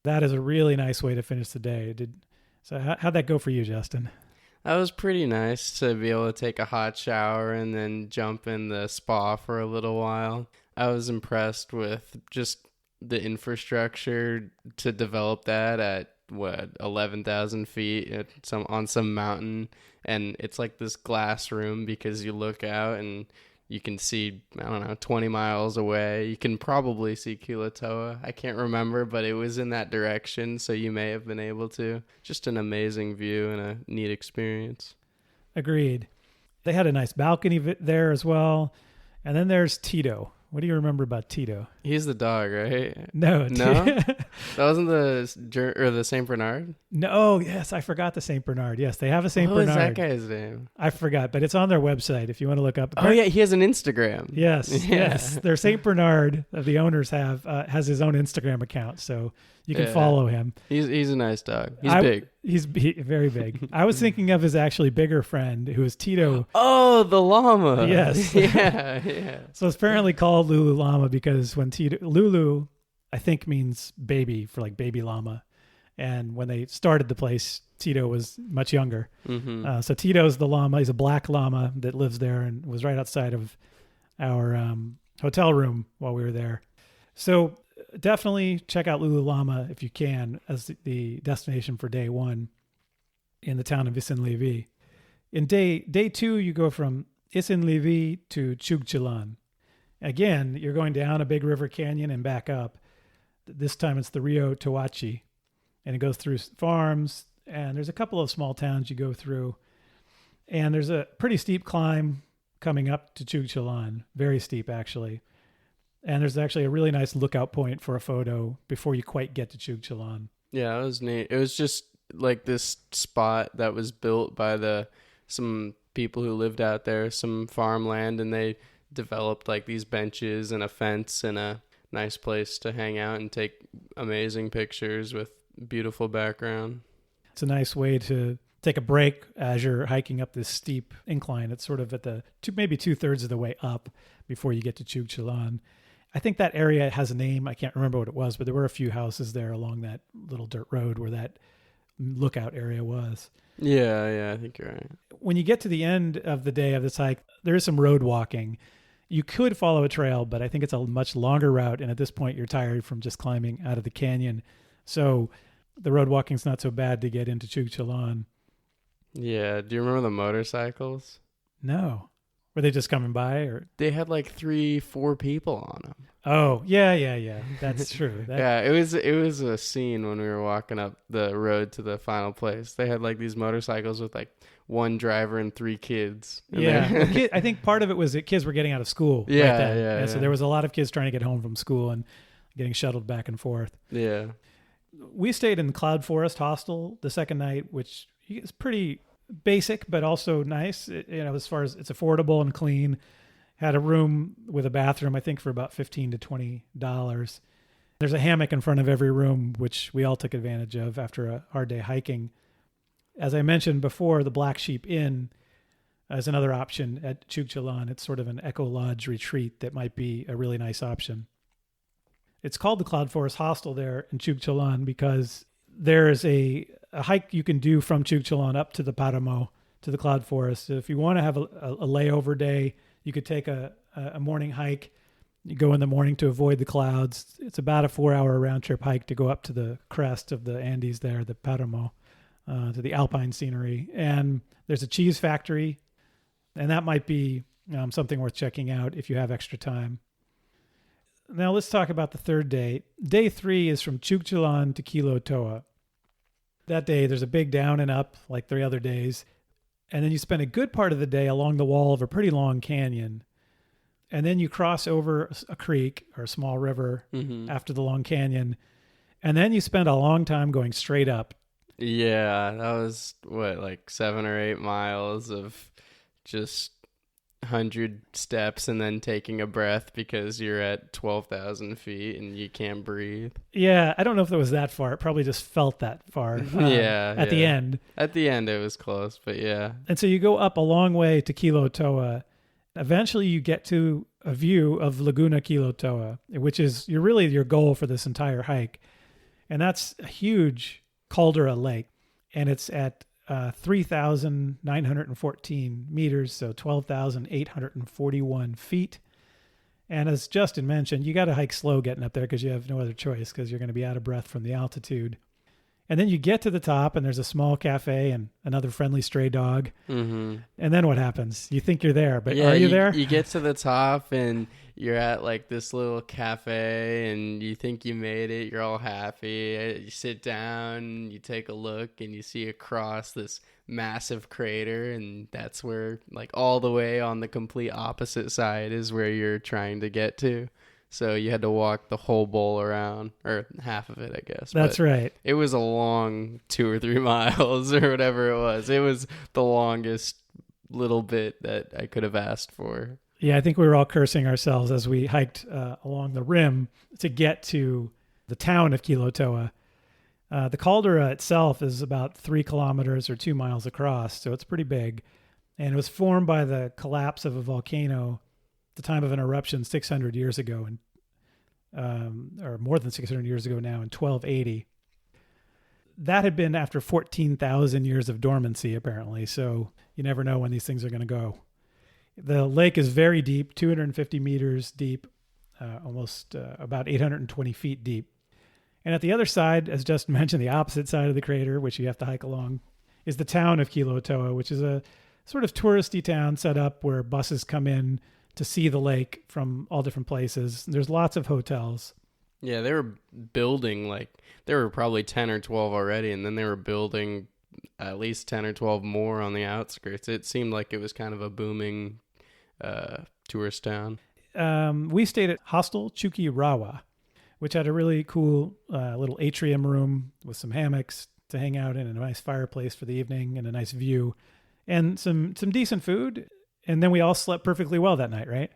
That is a really nice way to finish the day. How'd that go for you, Justin? That was pretty nice to be able to take a hot shower and then jump in the spa for a little while. I was impressed with just the infrastructure to develop that at 11,000 feet on some mountain, and it's like this glass room because you look out and you can see, 20 miles away. You can probably see Quilotoa. I can't remember, but it was in that direction, so you may have been able to. Just an amazing view and a neat experience. Agreed. They had a nice balcony there as well. And then there's Tito. What do you remember about Tito? He's the dog, right? No. That wasn't the Saint Bernard? No, yes, I forgot the Saint Bernard. Yes, they have a Saint Bernard. What was that guy's name? I forgot, but it's on their website if you want to look up. Oh, yeah, he has an Instagram. Yes, yeah. Yes. Their Saint Bernard, the owners has his own Instagram account, so you can follow him. He's a nice dog. He's big. He's very big. I was thinking of his actually bigger friend, who is Tito. Oh, the llama. Yes. Yeah. So it's apparently called Lulu Llama because when Lulu, I think, means baby, for like baby llama. And when they started the place, Tito was much younger. Mm-hmm. So Tito's the llama. He's a black llama that lives there and was right outside of our hotel room while we were there. So definitely check out Lululemon if you can as the destination for day one in the town of Isin In day two, you go from Isin to Chugchilan. Again, you're going down a big river canyon and back up. This time it's the Rio Toachi, and it goes through farms, and there's a couple of small towns you go through, and there's a pretty steep climb coming up to Chugchilan, very steep actually. And there's actually a really nice lookout point for a photo before you quite get to Chugchilan. Yeah, it was neat. It was just like this spot that was built by some people who lived out there, some farmland, and they developed like these benches and a fence and a nice place to hang out and take amazing pictures with beautiful background. It's a nice way to take a break as you're hiking up this steep incline. It's sort of at maybe 2/3 of the way up before you get to Chugchilan. I think that area has a name. I can't remember what it was, but there were a few houses there along that little dirt road where that lookout area was. Yeah, I think you're right. When you get to the end of the day of this hike, there is some road walking. You could follow a trail, but I think it's a much longer route. And at this point, you're tired from just climbing out of the canyon. So the road walking is not so bad to get into Chugchilan. Yeah. Do you remember the motorcycles? No. Were they just coming by, or they had like 3-4 people on them? Oh, yeah. That's true. Yeah, it was a scene when we were walking up the road to the final place. They had like these motorcycles with like one driver and 3 kids. Yeah, I think part of it was that kids were getting out of school. Yeah, right then. yeah. So there was a lot of kids trying to get home from school and getting shuttled back and forth. Yeah. We stayed in Cloud Forest Hostel the second night, which is pretty basic but also nice. As far as it's affordable and clean. Had a room with a bathroom, I think, for about $15 to $20. There's a hammock in front of every room, which we all took advantage of after a hard day hiking. As I mentioned before, the Black Sheep Inn is another option at Chugchilan. It's sort of an eco lodge retreat that might be a really nice option. It's called the Cloud Forest Hostel there in Chugchilan because there is a hike you can do from Chugchilan up to the Paramo, to the Cloud Forest. So if you want to have a layover day, you could take a morning hike. You go in the morning to avoid the clouds. It's about a 4-hour round trip hike to go up to the crest of the Andes there, the Paramo, to the alpine scenery. And there's a cheese factory, and that might be something worth checking out if you have extra time. Now let's talk about the third day. Day 3 is from Chugchilan to Quilotoa. That day, there's a big down and up like the other days. And then you spend a good part of the day along the wall of a pretty long canyon. And then you cross over a creek or a small river after the long canyon. And then you spend a long time going straight up. Yeah, that was like 7 or 8 miles of just 100 steps and then taking a breath because you're at 12,000 feet and you can't breathe. Yeah, I don't know if it was that far. It probably just felt that far. At the end. At the end, it was close, but yeah. And so you go up a long way to Quilotoa. Eventually, you get to a view of Laguna Quilotoa, which is your goal for this entire hike. And that's a huge caldera lake. And it's at 3,914 meters, so 12,841 feet. And as Justin mentioned, you got to hike slow getting up there because you have no other choice because you're going to be out of breath from the altitude. And then you get to the top and there's a small cafe and another friendly stray dog. Mm-hmm. And then what happens? You think you're there, but are you there? You get to the top and you're at like this little cafe and you think you made it. You're all happy. You sit down, you take a look and you see across this massive crater. And that's where like all the way on the complete opposite side is where you're trying to get to. So you had to walk the whole bowl around, or half of it, I guess. That's right. It was a long 2 or 3 miles or whatever it was. It was the longest little bit that I could have asked for. Yeah, I think we were all cursing ourselves as we hiked along the rim to get to the town of Quilotoa. The caldera itself is about 3 kilometers or 2 miles across, so it's pretty big. And it was formed by the collapse of a volcano the time of an eruption 600 years ago, or more than 600 years ago now, in 1280. That had been after 14,000 years of dormancy, apparently, so you never know when these things are going to go. The lake is very deep, 250 meters deep, almost about 820 feet deep. And at the other side, as Justin mentioned, the opposite side of the crater, which you have to hike along, is the town of Quilotoa, which is a sort of touristy town set up where buses come in to see the lake from all different places. There's lots of hotels. Yeah, they were building, like, there were probably 10 or 12 already, and then they were building at least 10 or 12 more on the outskirts. It seemed like it was kind of a booming tourist town. We stayed at Hostel Chukirawa, which had a really cool little atrium room with some hammocks to hang out in, and a nice fireplace for the evening, and a nice view, and some decent food. And then we all slept perfectly well that night, right?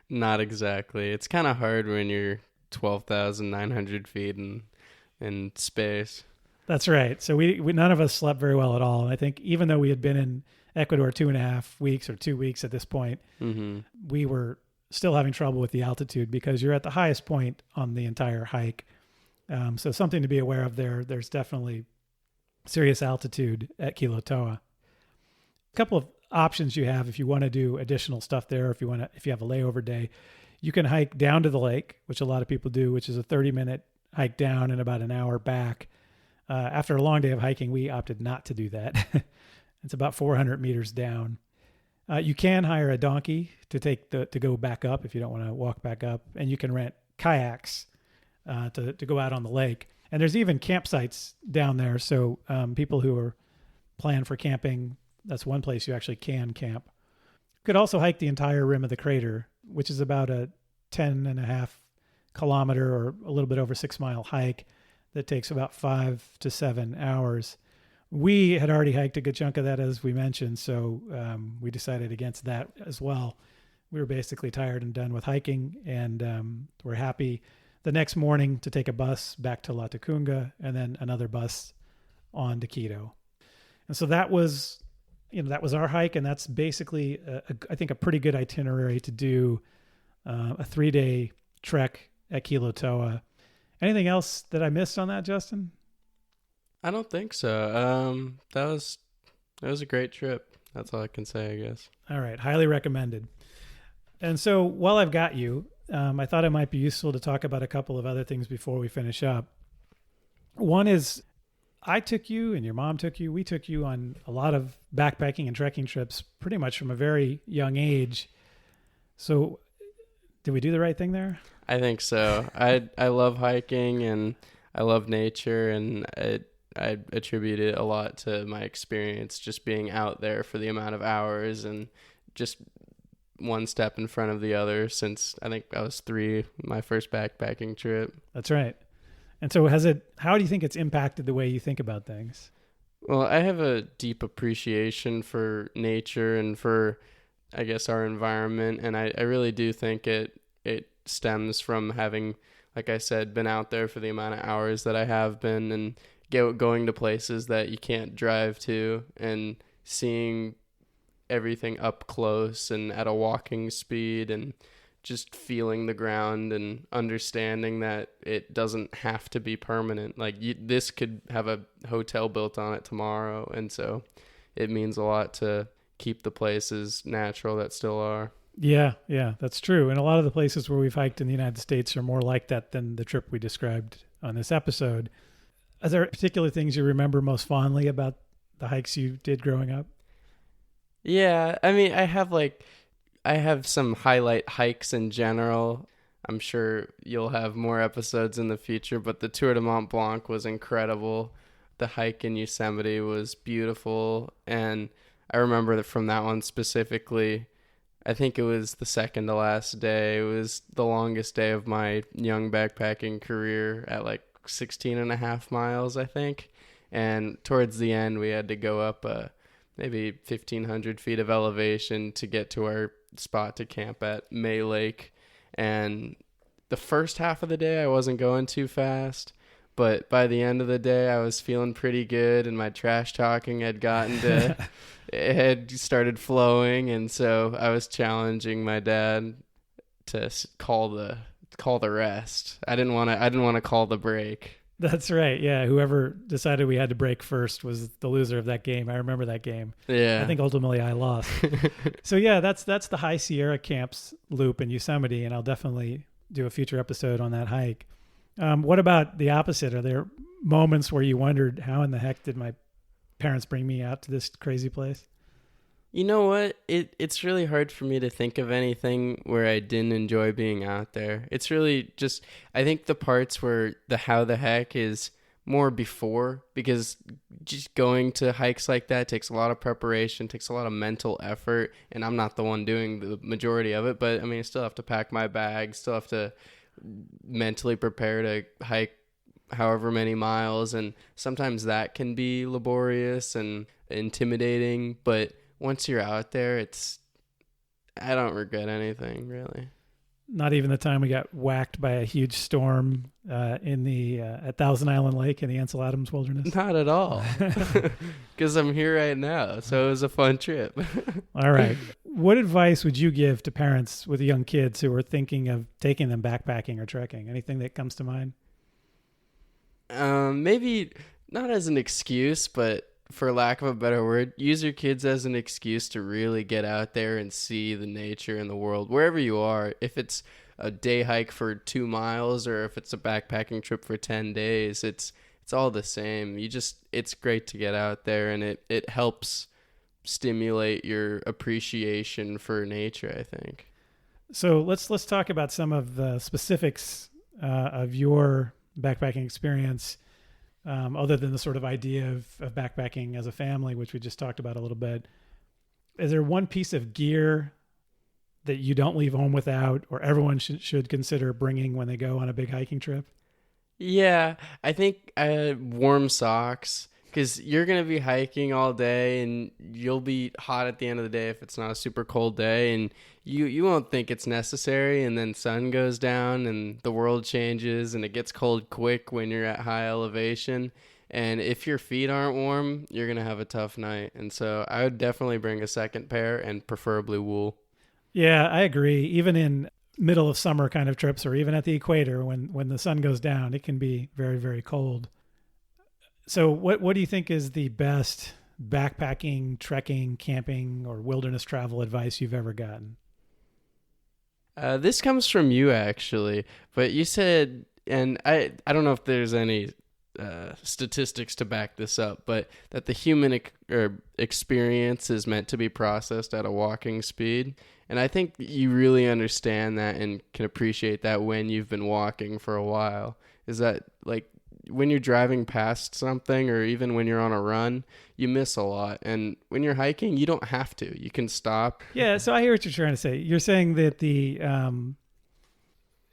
Not exactly. It's kind of hard when you're 12,900 feet in space. That's right. So we none of us slept very well at all. And I think even though we had been in Ecuador 2.5 weeks or 2 weeks at this point, we were still having trouble with the altitude because you're at the highest point on the entire hike. So something to be aware of there. There's definitely serious altitude at Quilotoa. A couple of options you have if you want to do additional stuff there. If you have a layover day, you can hike down to the lake, which a lot of people do, which is a 30-minute hike down and about an hour back. After a long day of hiking, we opted not to do that. It's about 400 meters down. You can hire a donkey to go back up if you don't want to walk back up, and you can rent kayaks to go out on the lake. And there's even campsites down there, so people who are planning for camping, that's one place you actually can camp. You could also hike the entire rim of the crater, which is about a 10.5 kilometer or a little bit over 6 mile hike that takes about 5 to 7 hours. We had already hiked a good chunk of that, as we mentioned, so we decided against that as well. We were basically tired and done with hiking, and we're happy the next morning to take a bus back to La Tacunga and then another bus on to Quito. And so that was our hike, and that's basically, I think, a pretty good itinerary to do a 3-day trek at Quilotoa. Anything else that I missed on that, Justin? I don't think so. That was a great trip. That's all I can say, I guess. All right. Highly recommended. And so while I've got you, I thought it might be useful to talk about a couple of other things before we finish up. One is I took you and your mom took you. We took you on a lot of backpacking and trekking trips pretty much from a very young age. So did we do the right thing there? I think so. I love hiking and I love nature, and I attribute it a lot to my experience just being out there for the amount of hours and just one step in front of the other since I think I was 3, my first backpacking trip. That's right. And so how do you think it's impacted the way you think about things? Well, I have a deep appreciation for nature and for, I guess, our environment. And I really do think it stems from having, like I said, been out there for the amount of hours that I have been, and going to places that you can't drive to and seeing everything up close and at a walking speed, and just feeling the ground and understanding that it doesn't have to be permanent. Like this could have a hotel built on it tomorrow. And so it means a lot to keep the places natural that still are. Yeah, that's true. And a lot of the places where we've hiked in the United States are more like that than the trip we described on this episode. Are there particular things you remember most fondly about the hikes you did growing up? Yeah, I mean, I have some highlight hikes in general. I'm sure you'll have more episodes in the future, but the Tour de Mont Blanc was incredible. The hike in Yosemite was beautiful, and I remember that from that one specifically, I think it was the second to last day. It was the longest day of my young backpacking career at like 16.5 miles, I think. And towards the end, we had to go up maybe 1,500 feet of elevation to get to our spot to camp at May Lake. And the first half of the day, I wasn't going too fast. But by the end of the day, I was feeling pretty good, and my trash talking had gotten to... it had started flowing, and so I was challenging my dad to call the rest. I didn't want to call the break. That's right. Yeah, whoever decided we had to break first was the loser of that game. I remember that game. Yeah. I think ultimately I lost. So yeah, that's the High Sierra Camps loop in Yosemite, and I'll definitely do a future episode on that hike. What about the opposite? Are there moments where you wondered, how in the heck did my parents bring me out to this crazy place? You know what? It's really hard for me to think of anything where I didn't enjoy being out there. It's really just, I think the parts where the how the heck is more before, because just going to hikes like that takes a lot of preparation, takes a lot of mental effort, and I'm not the one doing the majority of it, but I mean, I still have to pack my bag, still have to mentally prepare to hike however many miles, and sometimes that can be laborious and intimidating, but once you're out there, I don't regret anything, really. Not even the time we got whacked by a huge storm in the at Thousand Island Lake in the Ansel Adams Wilderness? Not at all. Because I'm here right now, so it was a fun trip. All right. What advice would you give to parents with young kids who are thinking of taking them backpacking or trekking? Anything that comes to mind? Maybe not as an excuse, but for lack of a better word, use your kids as an excuse to really get out there and see the nature and the world wherever you are. If it's a day hike for 2 miles or if it's a backpacking trip for 10 days, it's all the same. It's great to get out there, and it helps stimulate your appreciation for nature, I think. So let's talk about some of the specifics of your backpacking experience. Other than the sort of idea of backpacking as a family, which we just talked about a little bit, is there one piece of gear that you don't leave home without, or everyone should consider bringing when they go on a big hiking trip? Yeah, I think warm socks, because you're going to be hiking all day and you'll be hot at the end of the day if it's not a super cold day, and you won't think it's necessary, and then sun goes down and the world changes and it gets cold quick when you're at high elevation. And if your feet aren't warm, you're going to have a tough night. And so I would definitely bring a second pair, and preferably wool. Yeah, I agree. Even in middle of summer kind of trips, or even at the equator, when the sun goes down, it can be very, very cold. So what do you think is the best backpacking, trekking, camping, or wilderness travel advice you've ever gotten? This comes from you, actually, but you said, and I don't know if there's any statistics to back this up, but that the human experience is meant to be processed at a walking speed. And I think you really understand that and can appreciate that when you've been walking for a while. Is that like when you're driving past something, or even when you're on a run, you miss a lot. And when you're hiking, you don't have to. You can stop. Yeah, so I hear what you're trying to say. You're saying that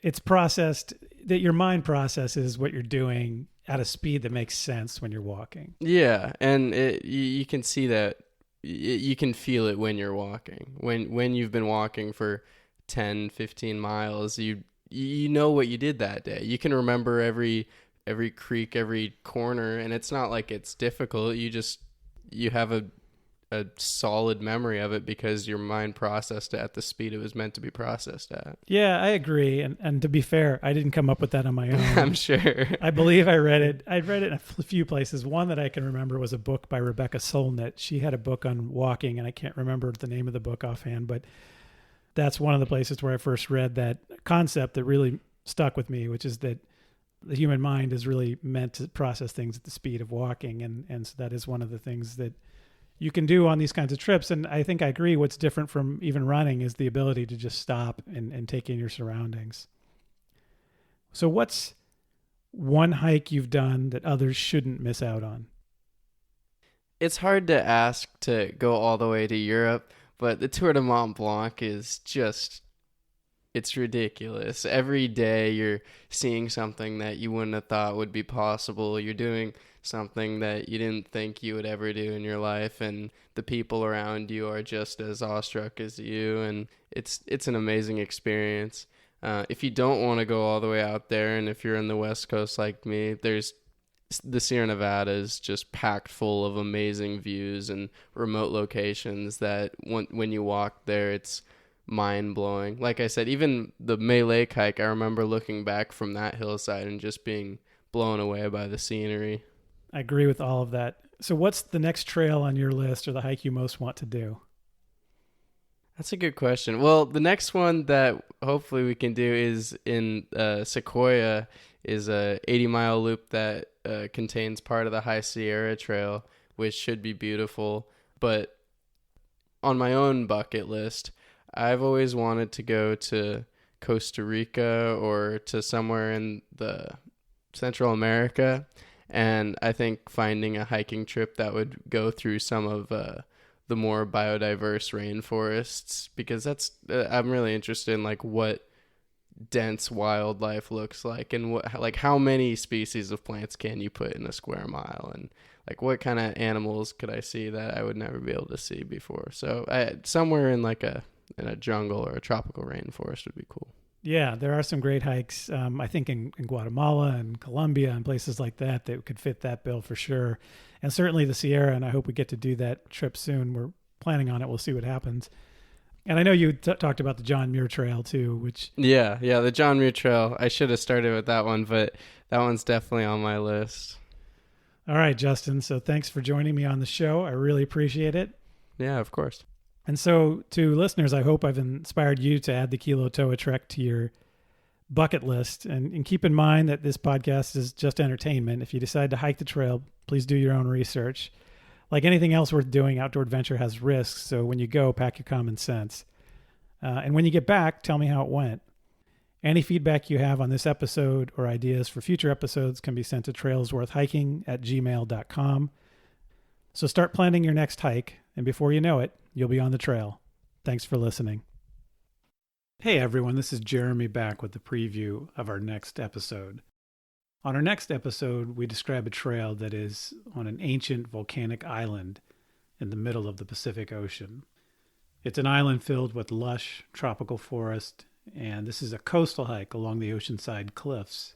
it's processed, that your mind processes what you're doing at a speed that makes sense when you're walking. Yeah, and you can see that. You can feel it when you're walking. When you've been walking for 10, 15 miles, you know what you did that day. You can remember every creek, every corner, and it's not like it's difficult. You have a solid memory of it because your mind processed it at the speed it was meant to be processed at. Yeah, I agree. And to be fair, I didn't come up with that on my own. I'm sure. I believe I read it. I read it in a few places. One that I can remember was a book by Rebecca Solnit. She had a book on walking, and I can't remember the name of the book offhand, but that's one of the places where I first read that concept that really stuck with me, which is that the human mind is really meant to process things at the speed of walking. And so that is one of the things that you can do on these kinds of trips. And I think I agree. What's different from even running is the ability to just stop and take in your surroundings. So what's one hike you've done that others shouldn't miss out on? It's hard to ask to go all the way to Europe, but the Tour de Mont Blanc is just, it's ridiculous. Every day you're seeing something that you wouldn't have thought would be possible. You're doing something that you didn't think you would ever do in your life, and the people around you are just as awestruck as you, and it's an amazing experience. If you don't want to go all the way out there, and if you're in the West Coast like me, there's the Sierra Nevada is just packed full of amazing views and remote locations that when you walk there, it's mind-blowing. Like I said, even the May Lake hike, I remember looking back from that hillside and just being blown away by the scenery. I agree with all of that. So what's the next trail on your list, or the hike you most want to do? That's a good question. Well, the next one that hopefully we can do is in Sequoia, is a 80-mile loop that contains part of the High Sierra Trail, which should be beautiful. But on my own bucket list, I've always wanted to go to Costa Rica or to somewhere in the Central America. And I think finding a hiking trip that would go through some of the more biodiverse rainforests, because that's I'm really interested in like what dense wildlife looks like, and what, like, how many species of plants can you put in a square mile, and like what kind of animals could I see that I would never be able to see before. So somewhere in like in a jungle or a tropical rainforest would be cool. Yeah, there are some great hikes, I think, in Guatemala and Colombia and places like that that could fit that bill for sure. And certainly the Sierra, and I hope we get to do that trip soon. We're planning on it. We'll see what happens. And I know you talked about the John Muir Trail too, which... Yeah, the John Muir Trail. I should have started with that one, but that one's definitely on my list. All right, Justin. So thanks for joining me on the show. I really appreciate it. Yeah, of course. And so to listeners, I hope I've inspired you to add the Quilotoa trek to your bucket list. And keep in mind that this podcast is just entertainment. If you decide to hike the trail, please do your own research. Like anything else worth doing, outdoor adventure has risks. So when you go, pack your common sense. And when you get back, tell me how it went. Any feedback you have on this episode or ideas for future episodes can be sent to trailsworthhiking@gmail.com. So start planning your next hike, and before you know it, you'll be on the trail. Thanks for listening. Hey everyone, this is Jeremy back with the preview of our next episode. On our next episode, we describe a trail that is on an ancient volcanic island in the middle of the Pacific Ocean. It's an island filled with lush tropical forest, and this is a coastal hike along the oceanside cliffs.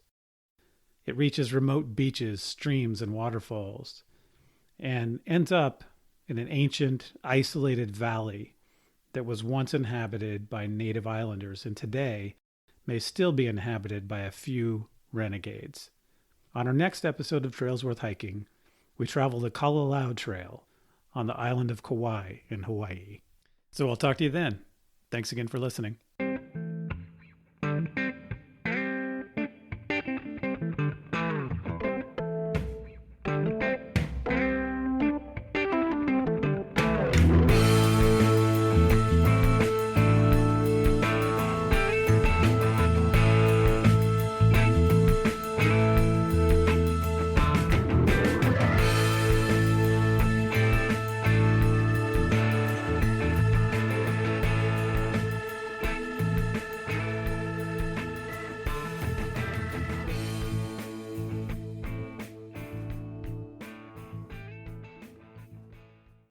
It reaches remote beaches, streams, and waterfalls, and ends up in an ancient, isolated valley that was once inhabited by native islanders and today may still be inhabited by a few renegades. On our next episode of Trails Worth Hiking, we travel the Kalalau Trail on the island of Kauai in Hawaii. So I'll talk to you then. Thanks again for listening.